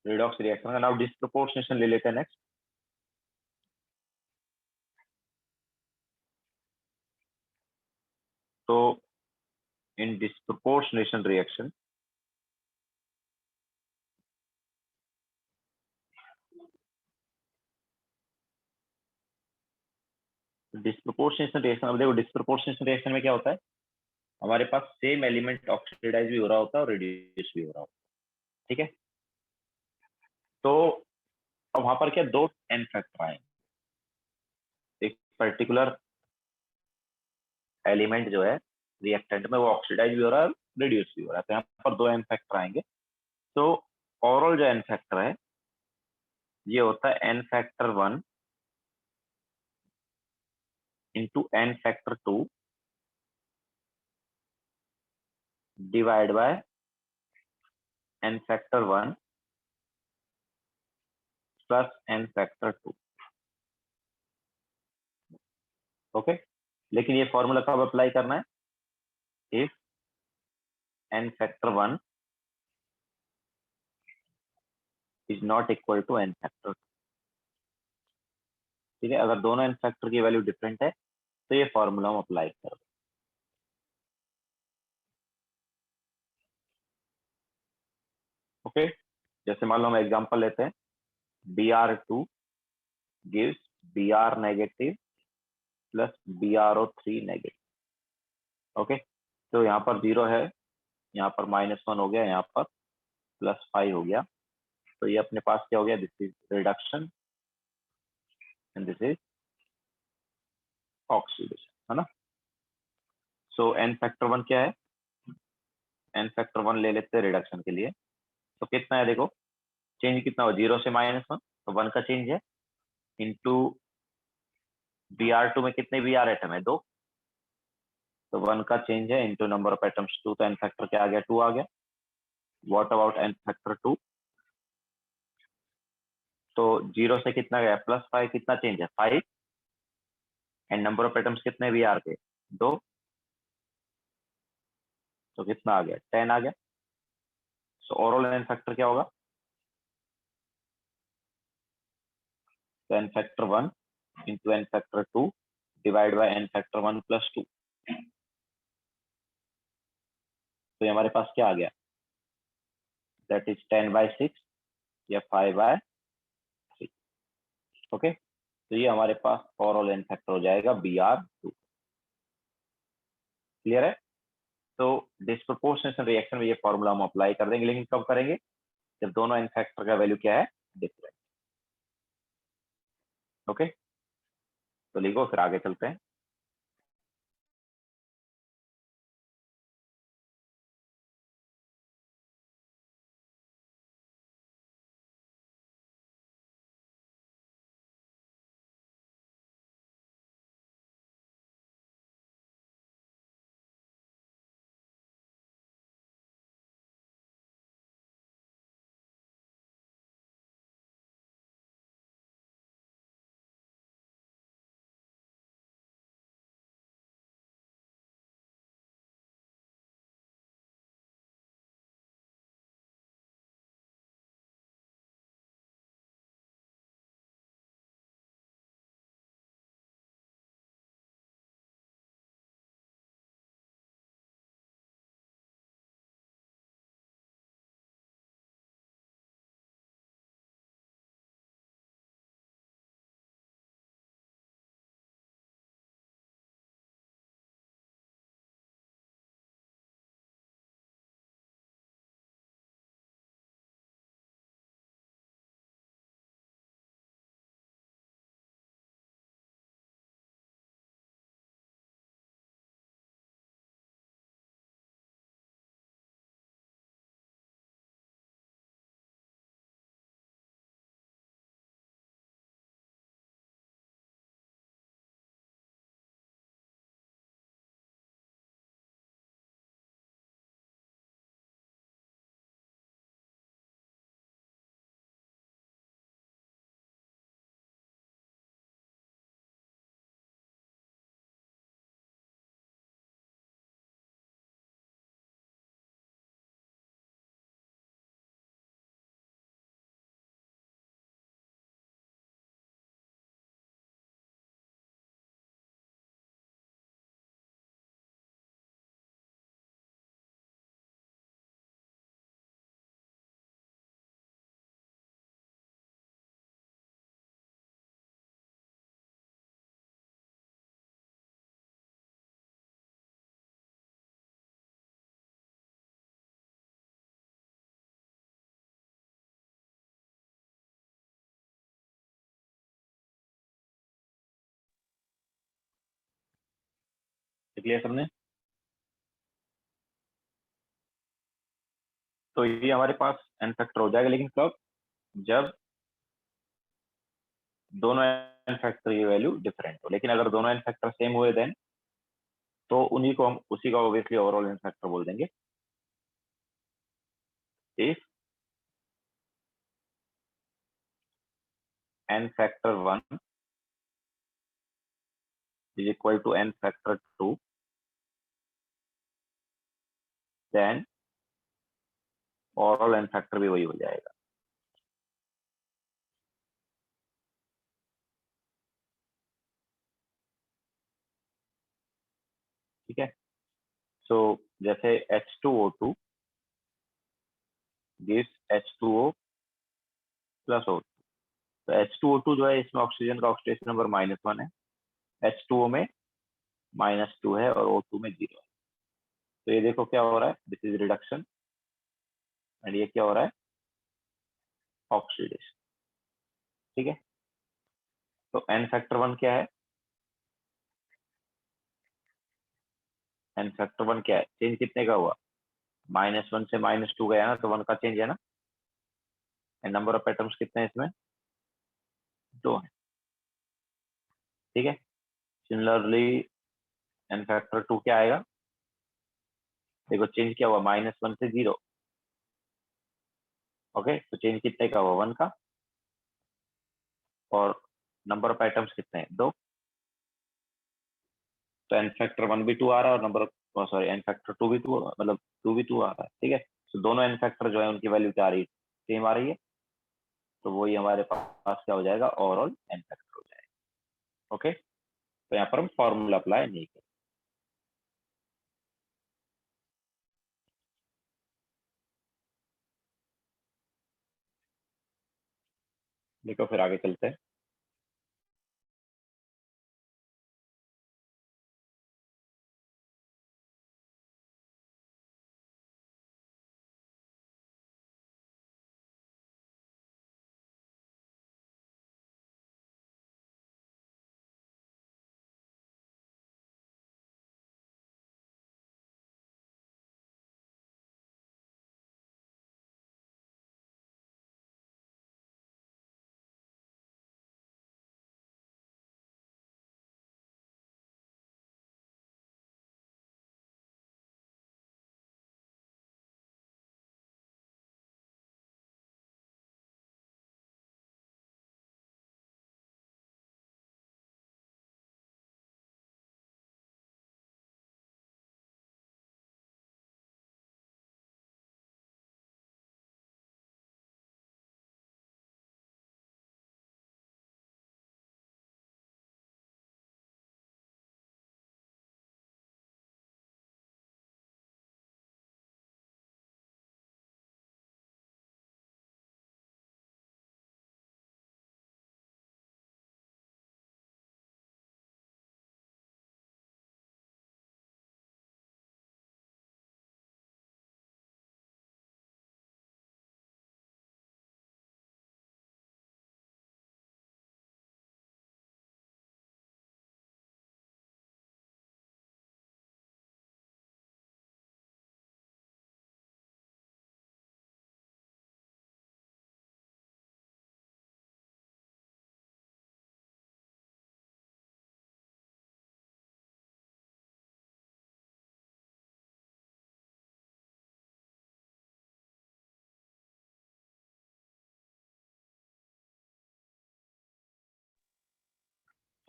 [SPEAKER 1] रिडॉक्स रिएक्शन का। नाउ डिस्प्रोपोर्शनेशन ले लेते हैं नेक्स्ट। तो इन डिस्प्रोपोर्शनेशन रिएक्शन डिस्प्रोपोर्शनेशन रिएक्शन, अब देखो डिस्प्रोपोर्शनेशन रिएक्शन में क्या होता है, हमारे पास सेम एलिमेंट ऑक्सीडाइज भी हो रहा होता है और रिड्यूस भी हो रहा होता है, ठीक है। तो अब वहां पर क्या दो एन फैक्टर आए, एक पर्टिकुलर एलिमेंट जो है रिएक्टेंट में वो ऑक्सीडाइज भी हो रहा है, रिड्यूस भी हो रहा है, तो यहाँ पर दो एन फैक्टर आएंगे। तो ओवरऑल जो एन फैक्टर है ये होता है N factor 1 into N factor 2 divide by N factor 1 plus N factor 2। Okay, लेकिन ये फॉर्मूला कब अप्लाई करना है, if N factor 1 is not equal to N factor, ठीक है। अगर दोनों एन फैक्टर की वैल्यू डिफरेंट है तो ये फॉर्मूला हम अप्लाई करो। ओके, जैसे मान लो हम एग्जांपल लेते हैं, Br2 gives Br negative plus BrO3 negative. Okay, तो यहाँ पर 0 है, यहाँ पर -1 हो गया, यहाँ पर +5 हो गया, तो ये अपने पास क्या हो गया, this is reduction and this is oxidation, है ना। सो एन फैक्टर 1 क्या है, एन फैक्टर 1 ले लेते हैं रिडक्शन के लिए, तो कितना है देखो, चेंज कितना हो, 0 से -1, तो 1 का चेंज है, इंटू Br2 में कितने Br एटम है, 2, तो 1 का चेंज है, इंटू नंबर ऑफ एटम्स 2, तो एन फैक्टर क्या आ गया, 2 आ गया। व्हाट अबाउट एन फैक्टर 2, तो 0 से कितना गया, +5, कितना चेंज है, 5, एंड नंबर ऑफ एटम्स कितने Br के, 2, तो कितना आ गया, 10 आ गया। सो ओवरऑल एन फैक्टर क्या होगा, तो N factor 1 into N factor 2 divide by N factor 1 plus 2, तो ये हमारे पास क्या आ गया, दैट इज 10/6 या 5/3। ओके, तो ये हमारे पास ओवरऑल एन फैक्टर हो जाएगा Br2। क्लियर है। तो डिस्प्रोपोर्शनेशन रिएक्शन में ये फॉर्मूला हम अप्लाई कर देंगे, लेकिन कब करेंगे, जब दोनों एन फैक्टर का वैल्यू क्या है, डिफरेंट। ओके, तो लिखो, फिर आगे चलते हैं। लिख लिया सबने? तो ये हमारे पास एन फैक्टर हो जाएगा, लेकिन कब? जब दोनों एन फैक्टर की वैल्यू डिफरेंट हो। लेकिन अगर दोनों एन फैक्टर सेम हुए देन तो उन्हीं को हम उसी का ऑब्वियसली ओवरऑल एन फैक्टर बोल देंगे। If N factor 1 is equal to N factor 2 then overall N factor भी वही हो जाएगा। ठीक है। सो जैसे H2O2 gives H2O plus O2। तो H2O2 जो है इसमें ऑक्सीजन का ऑक्सीडेशन नंबर -1 है, H2O में -2 है और O2 में 0 है। तो ये देखो क्या हो रहा है, दिस इज रिडक्शन एंड ये क्या हो रहा है, ऑक्सीडेशन। ठीक है। तो एन फैक्टर 1 क्या है? एन फैक्टर 1 क्या है? चेंज कितने का हुआ? -1 से -2 गया ना, तो 1 का चेंज है ना। एंड नंबर ऑफ एटम्स कितने हैं इसमें? 2 है। ठीक है। सिमिलरली एन फैक्टर 2 क्या आएगा? देखो चेंज क्या हुआ, -1 से 0। ओके, तो चेंज कितने का हुआ? 1 का। और नंबर ऑफ एटम्स कितने हैं? 2। तो एन फैक्टर 1 भी 2 आ रहा है और number of, sorry, N factor 2 भी 2, मतलब 2 भी 2 आ रहा है। ठीक है। तो दोनों एन फैक्टर जो है उनकी वैल्यू क्या आ रही है? सेम आ रही है। तो वही हमारे पास क्या हो जाएगा, ओवरऑल एन फैक्टर हो जाएगा। ओके। तो यहाँ पर हम फॉर्मूला अप्लाई नहीं करें। देखो फिर आगे चलते हैं।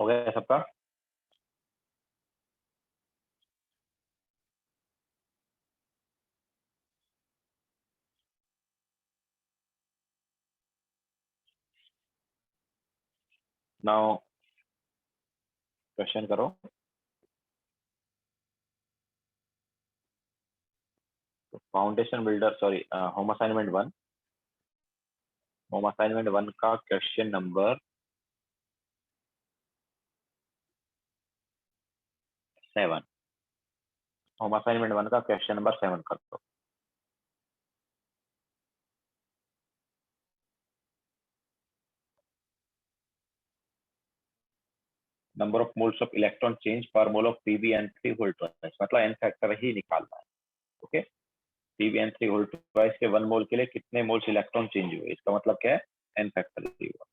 [SPEAKER 1] हो गया सबका? नाउ क्वेश्चन करो। Foundation builder, sorry, home assignment 1, home assignment 1 का क्वेश्चन नंबर 7। होम असाइनमेंट 1 का क्वेश्चन नंबर 7 कर दो। Number of moles of electron change per mole of PbN3 whole twice, मतलब n फैक्टर ही निकालना है। ओके, PbN3 होल ट्वाइस के 1 मोल के लिए कितने मोल्स इलेक्ट्रॉन चेंज हुए, इसका मतलब क्या है, n फैक्टर हुआ।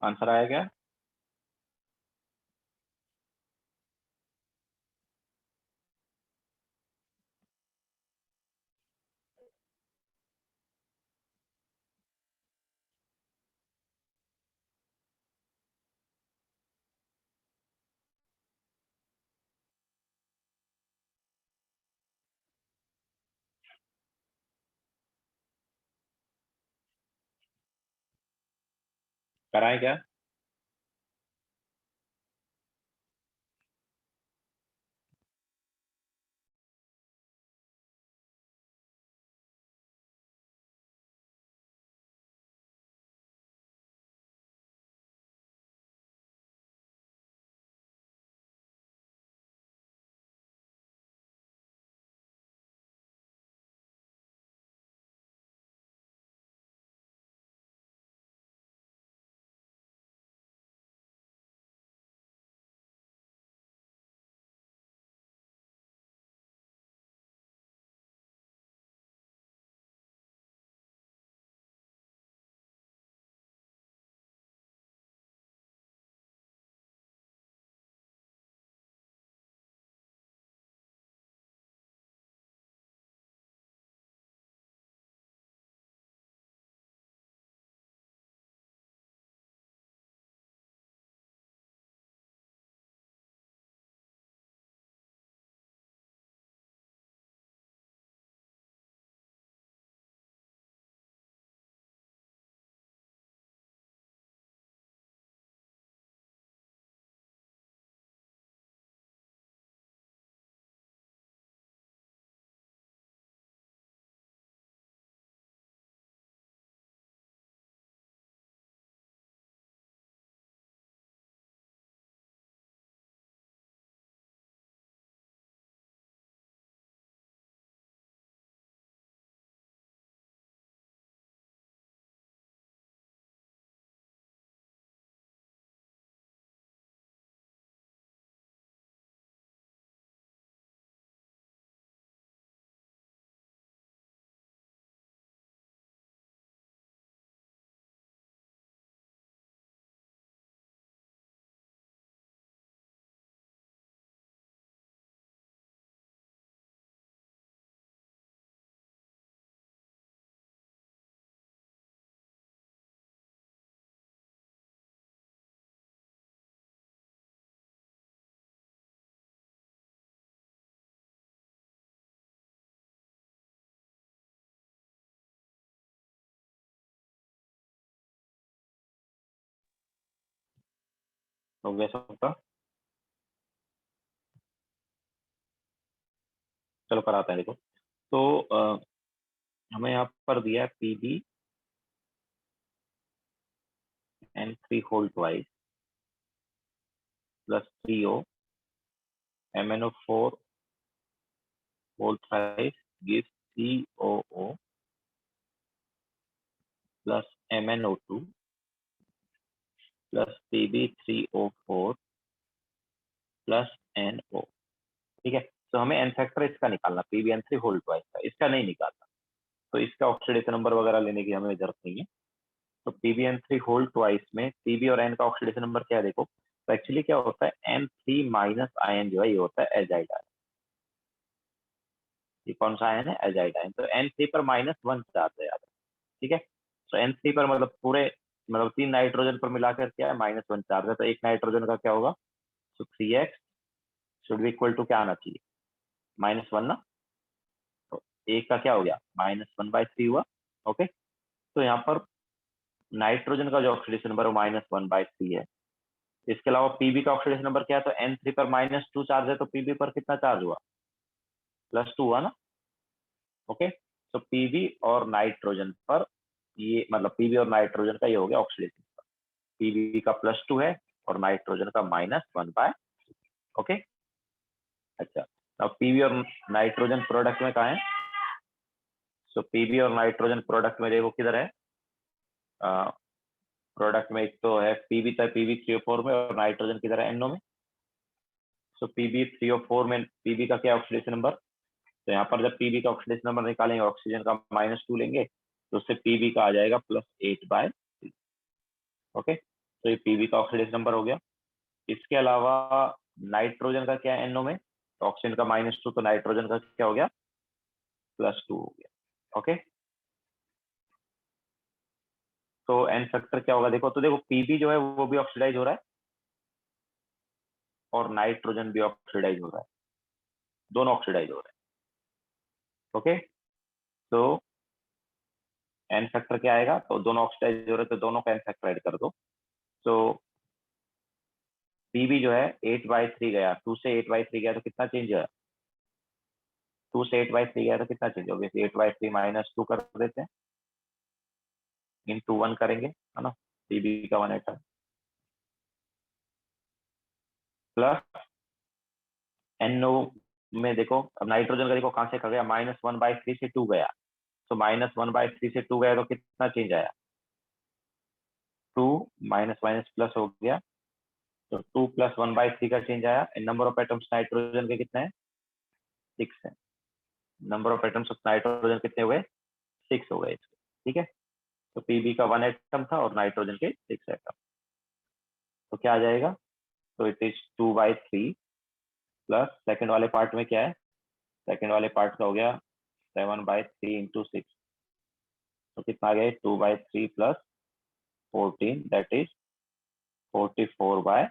[SPEAKER 1] आंसर आया क्या? कराएं क्या? हो गया सबका? चलो कराते हैं, देखो। तो हमें यहाँ पर दिया है PB N3 whole twice plus 3O MnO4 whole thrice gives COO plus MnO2 plus Pb3O4 plus NO। ठीक है, तो हमें एन फैक्टर इसका निकालना, PbN3 होल ट्वाइस का, इसका नहीं निकालना। तो इसका ऑक्सीडेशन नंबर वगैरह लेने की हमें जरूरत नहीं है। तो PbN3 होल ट्वाइस में Pb और N का ऑक्सीडेशन नंबर क्या है, देखो। तो एक्चुअली क्या होता है, N3 माइनस आयन जो है ये होता है एजाइड आयन। ये कौन सा आयन है? Azide ion. तो N3 पर -1 चार्ज है, याद है। ठीक है, तो N3 पर मतलब पूरे, मतलब 3 नाइट्रोजन पर मिलाकर क्या है, -1 चार्ज है। तो एक नाइट्रोजन का क्या होगा? तो 3x should be equal to क्या आना चाहिए? -1 ना। तो एक का क्या हो गया? -1/3 हुआ। ओके, तो यहाँ पर नाइट्रोजन का जो ऑक्सीडेशन नंबर है -1/3 है। इसके अलावा पीबी का ऑक्सीडेशन नंबर क्या है? तो N3 पर -2 चार्ज है, तो पीबी पर कितना चार्ज हुआ? +2 हुआ ना। ओके, तो पीबी और नाइट्रोजन पर, ये मतलब पीबी और नाइट्रोजन का ये हो गया ऑक्सीडेशन। पीबी का +2 है और नाइट्रोजन का -1/। ओके, अच्छा। अब पीबी और नाइट्रोजन प्रोडक्ट में कहा है? सो पीबी और नाइट्रोजन प्रोडक्ट में देखो किधर है। प्रोडक्ट में एक तो है पीबी, तो PB3O4 में, और नाइट्रोजन किधर है? NO में। सो PB3O4 में पीबी का क्या ऑक्सीडेशन नंबर? तो यहाँ पर जब पीबी का ऑक्सीडेशन नंबर निकालेंगे, ऑक्सीजन का -2 लेंगे, तो उससे पीबी का आ जाएगा +8/3। ओके, तो ये पीबी का ऑक्सीडेशन नंबर हो गया। इसके अलावा नाइट्रोजन का क्या है एनओ में, तो ऑक्सीजन का -2, तो नाइट्रोजन का क्या हो गया, +2 हो गया। ओके, तो एन फैक्टर क्या होगा देखो, तो देखो पीबी जो है वो भी ऑक्सीडाइज हो रहा है और नाइट्रोजन भी ऑक्सीडाइज हो रहा है, दोनों ऑक्सीडाइज हो रहे हैं। ओके, तो एन फैक्टर क्या आएगा, तो दोनों ऑक्सीडाइज हो रहे हैं तो दोनों का एन फैक्टर ऐड कर दो। तो पीबी जो है 8/3 गया, 2 से 8/3 गया तो कितना चेंज है, 2 से 8/3 गया तो कितना चेंज होगा, 8/3 -2 कर देते हैं, × 1 करेंगे, है ना, पीबी का 1 एटम प्लस एनओ में देखो, अब नाइट्रोजन का देखो कहां से गया, -1/3 से 2 गया, तो -1/3 से 2 गया तो कितना चेंज आया, 2 माइनस माइनस प्लस हो गया, तो 2 + 1/3 का चेंज आया। नंबर ऑफ एटम्स नाइट्रोजन के कितने हैं, 6 है। Number of atoms of nitrogen कितने हुए, 6 हो गए इसके, ठीक है। तो पीबी का 1 एटम था और नाइट्रोजन के 6 एटम, तो क्या आ जाएगा, तो इट इज 2/3 प्लस सेकंड वाले पार्ट में क्या है, सेकंड वाले पार्ट का हो गया 7/3 × 6, तो कितना आ गया, 2/3 प्लस 14, दैट इज 44/3।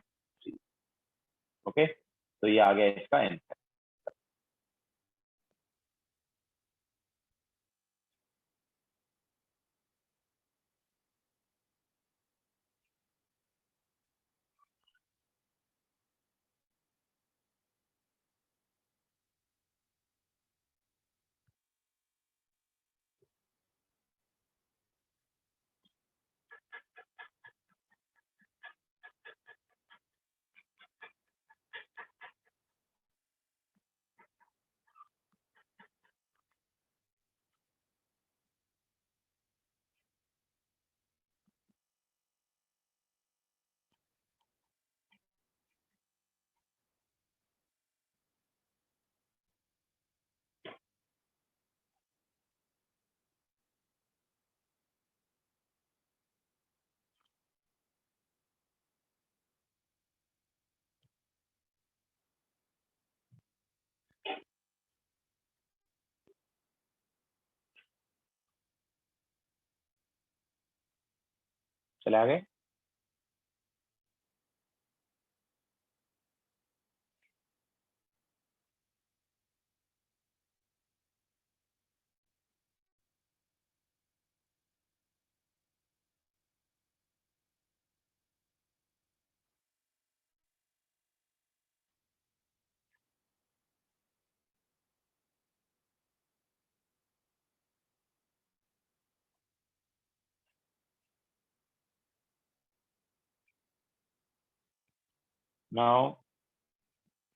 [SPEAKER 1] ओके, तो ये आ गया इसका आंसर। चले आगे। नाउ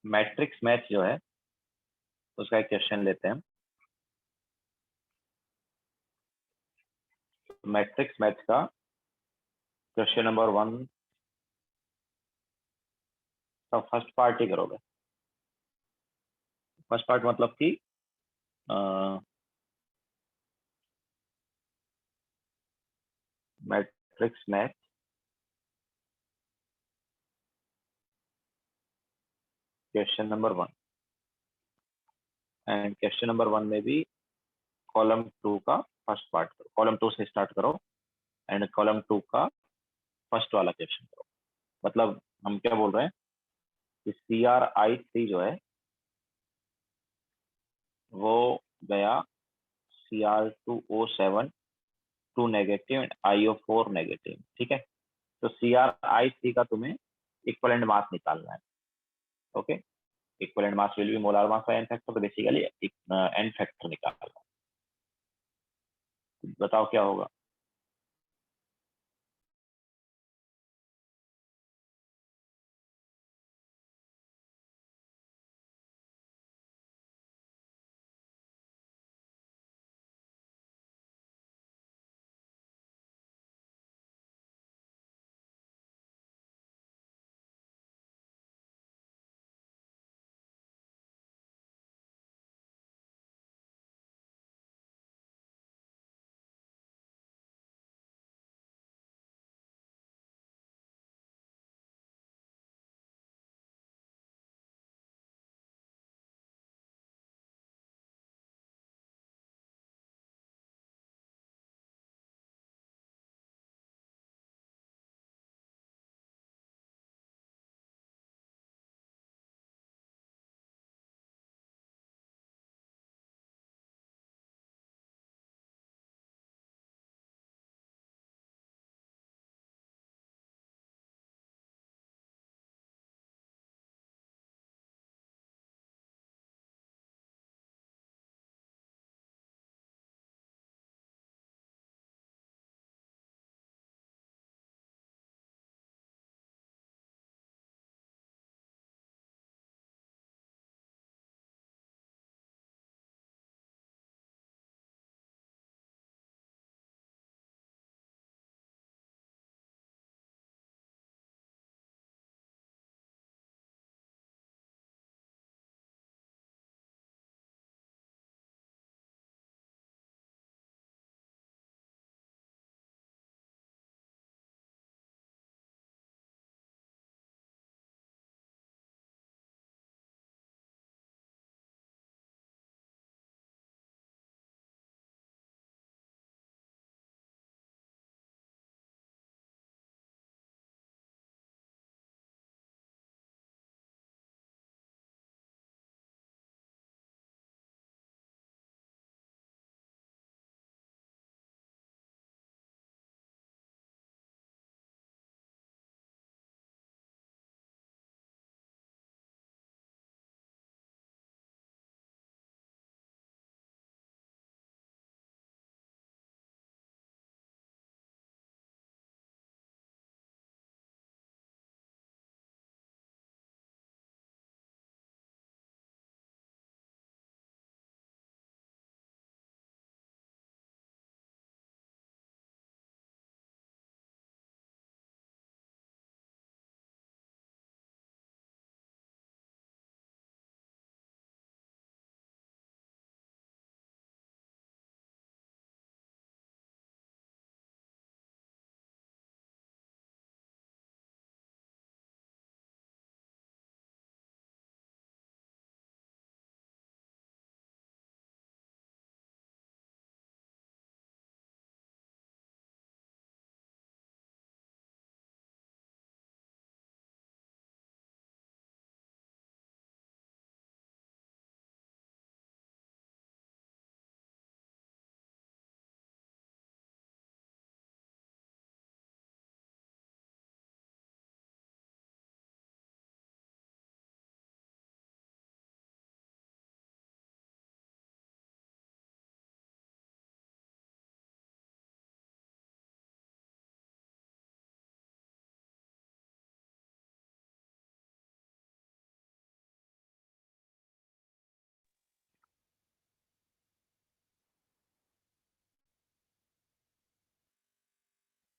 [SPEAKER 1] मैट्रिक्स मैच जो है उसका एक क्वेश्चन लेते हैं। मैट्रिक्स मैच का क्वेश्चन नंबर 1 का फर्स्ट पार्ट ही करोगे। फर्स्ट पार्ट मतलब कि matrix match question number 1, and question number 1 में भी कॉलम 2 का फर्स्ट पार्ट करो, कॉलम 2 से स्टार्ट करो एंड कॉलम 2 का फर्स्ट वाला क्वेश्चन करो। मतलब हम क्या बोल रहे हैं कि CrI3 जो है वो गया Cr2O7 2 negative and IO4 negative, ठीक है। तो CrI3 का तुम्हें इक्विवेलेंट मास निकालना है। Okay, equivalent mass will be molar mass by N factor, तो बेसिकली एन फैक्टर निकालना है। बताओ क्या होगा।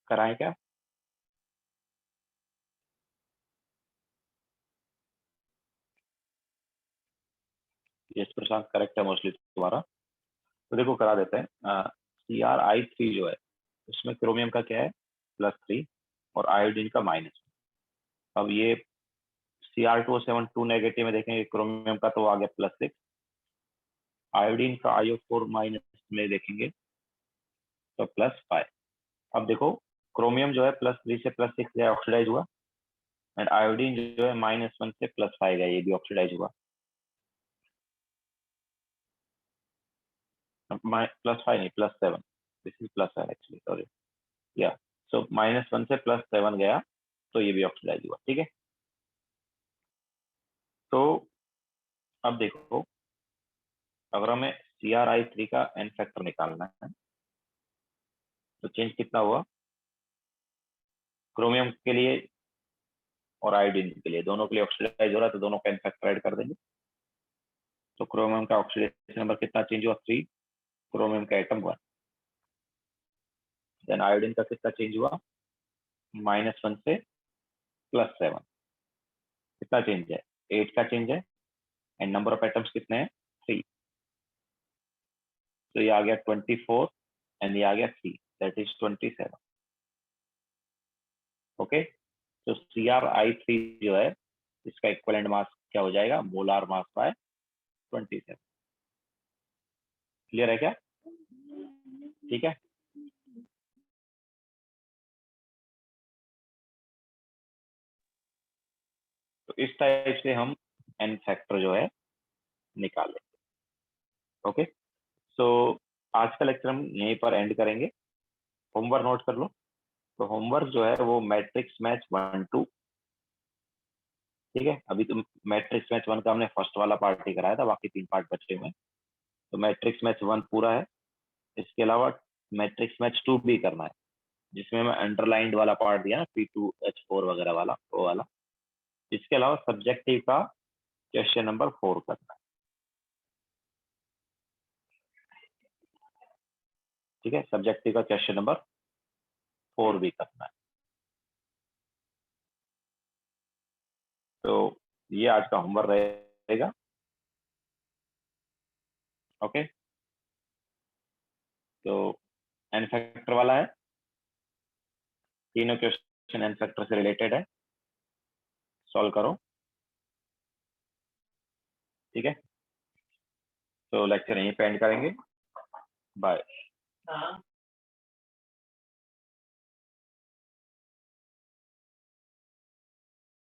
[SPEAKER 1] कराएं क्या? यस प्रशांत, करेक्ट है मोस्टली तुम्हारा। तो देखो करा देते हैं। CrI3 जो है उसमें क्रोमियम का क्या है, +3 और आयोडीन का -1। अब ये Cr2O7 नेगेटिव में देखेंगे क्रोमियम का तो आ गया +6, आयोडीन का IO4- में देखेंगे तो +5। अब देखो क्रोमियम जो है +3 से +6 गया, ऑक्सीडाइज हुआ, एंड आयोडीन जो है -1 से +5 गया, ये भी ऑक्सीडाइज हुआ। +5 नहीं, +7, दिस इज +7 एक्चुअली, सॉरी। या सो -1 से +7 गया, तो ये भी ऑक्सीडाइज हुआ। ठीक है, तो अब देखो अगर हमें CrI3 का एन फैक्टर निकालना है तो चेंज कितना हुआ, क्रोमियम के लिए और आयोडीन के लिए, दोनों के लिए ऑक्सीडाइज हो रहा है, तो दोनों का एन फैक्टर ऐड कर देंगे। तो क्रोमियम का ऑक्सीडेशन नंबर कितना चेंज हुआ, 3, क्रोमियम का एटम 1। देन आयोडीन का कितना चेंज हुआ, -1 से +7, कितना चेंज है, 8 का चेंज है, एंड नंबर ऑफ एटम्स कितने हैं, 3। तो ये आ गया 24 एंड ये आ गया 3, दैट इज 27। ओके, तो CrI3 जो है इसका इक्विवेलेंट मास क्या हो जाएगा, मोलार मास बाय 27। क्लियर है क्या? ठीक है, तो इस टाइप से हम एन फैक्टर जो है निकाल लेंगे। ओके, सो आज का लेक्चर हम यहीं पर एंड करेंगे। होमवर्क नोट कर लो। तो होमवर्क जो है वो मैट्रिक्स मैच 1-2, ठीक है। अभी तो मैट्रिक्स मैच 1 का हमने फर्स्ट वाला पार्ट ही कराया था, बाकी 3 पार्ट बचे हुए हैं। तो मैट्रिक्स मैच 1 पूरा है। इसके अलावा मैट्रिक्स मैच 2 भी करना है, जिसमें मैं अंडरलाइंड वाला पार्ट दिया ना, P2H4 वगैरह वाला, वो वाला। इसके अलावा सब्जेक्टिव का क्वेश्चन नंबर 4 करना है, ठीक है। सब्जेक्टिव का क्वेश्चन नंबर 4 भी करना है। तो ये आज का होमवर्क रहेगा। ओके, तो एन फैक्टर वाला है, तीनों क्वेश्चन एन फैक्टर से रिलेटेड है, सॉल्व करो, ठीक है। तो लेक्चर यहीं पे एंड करेंगे। बाय।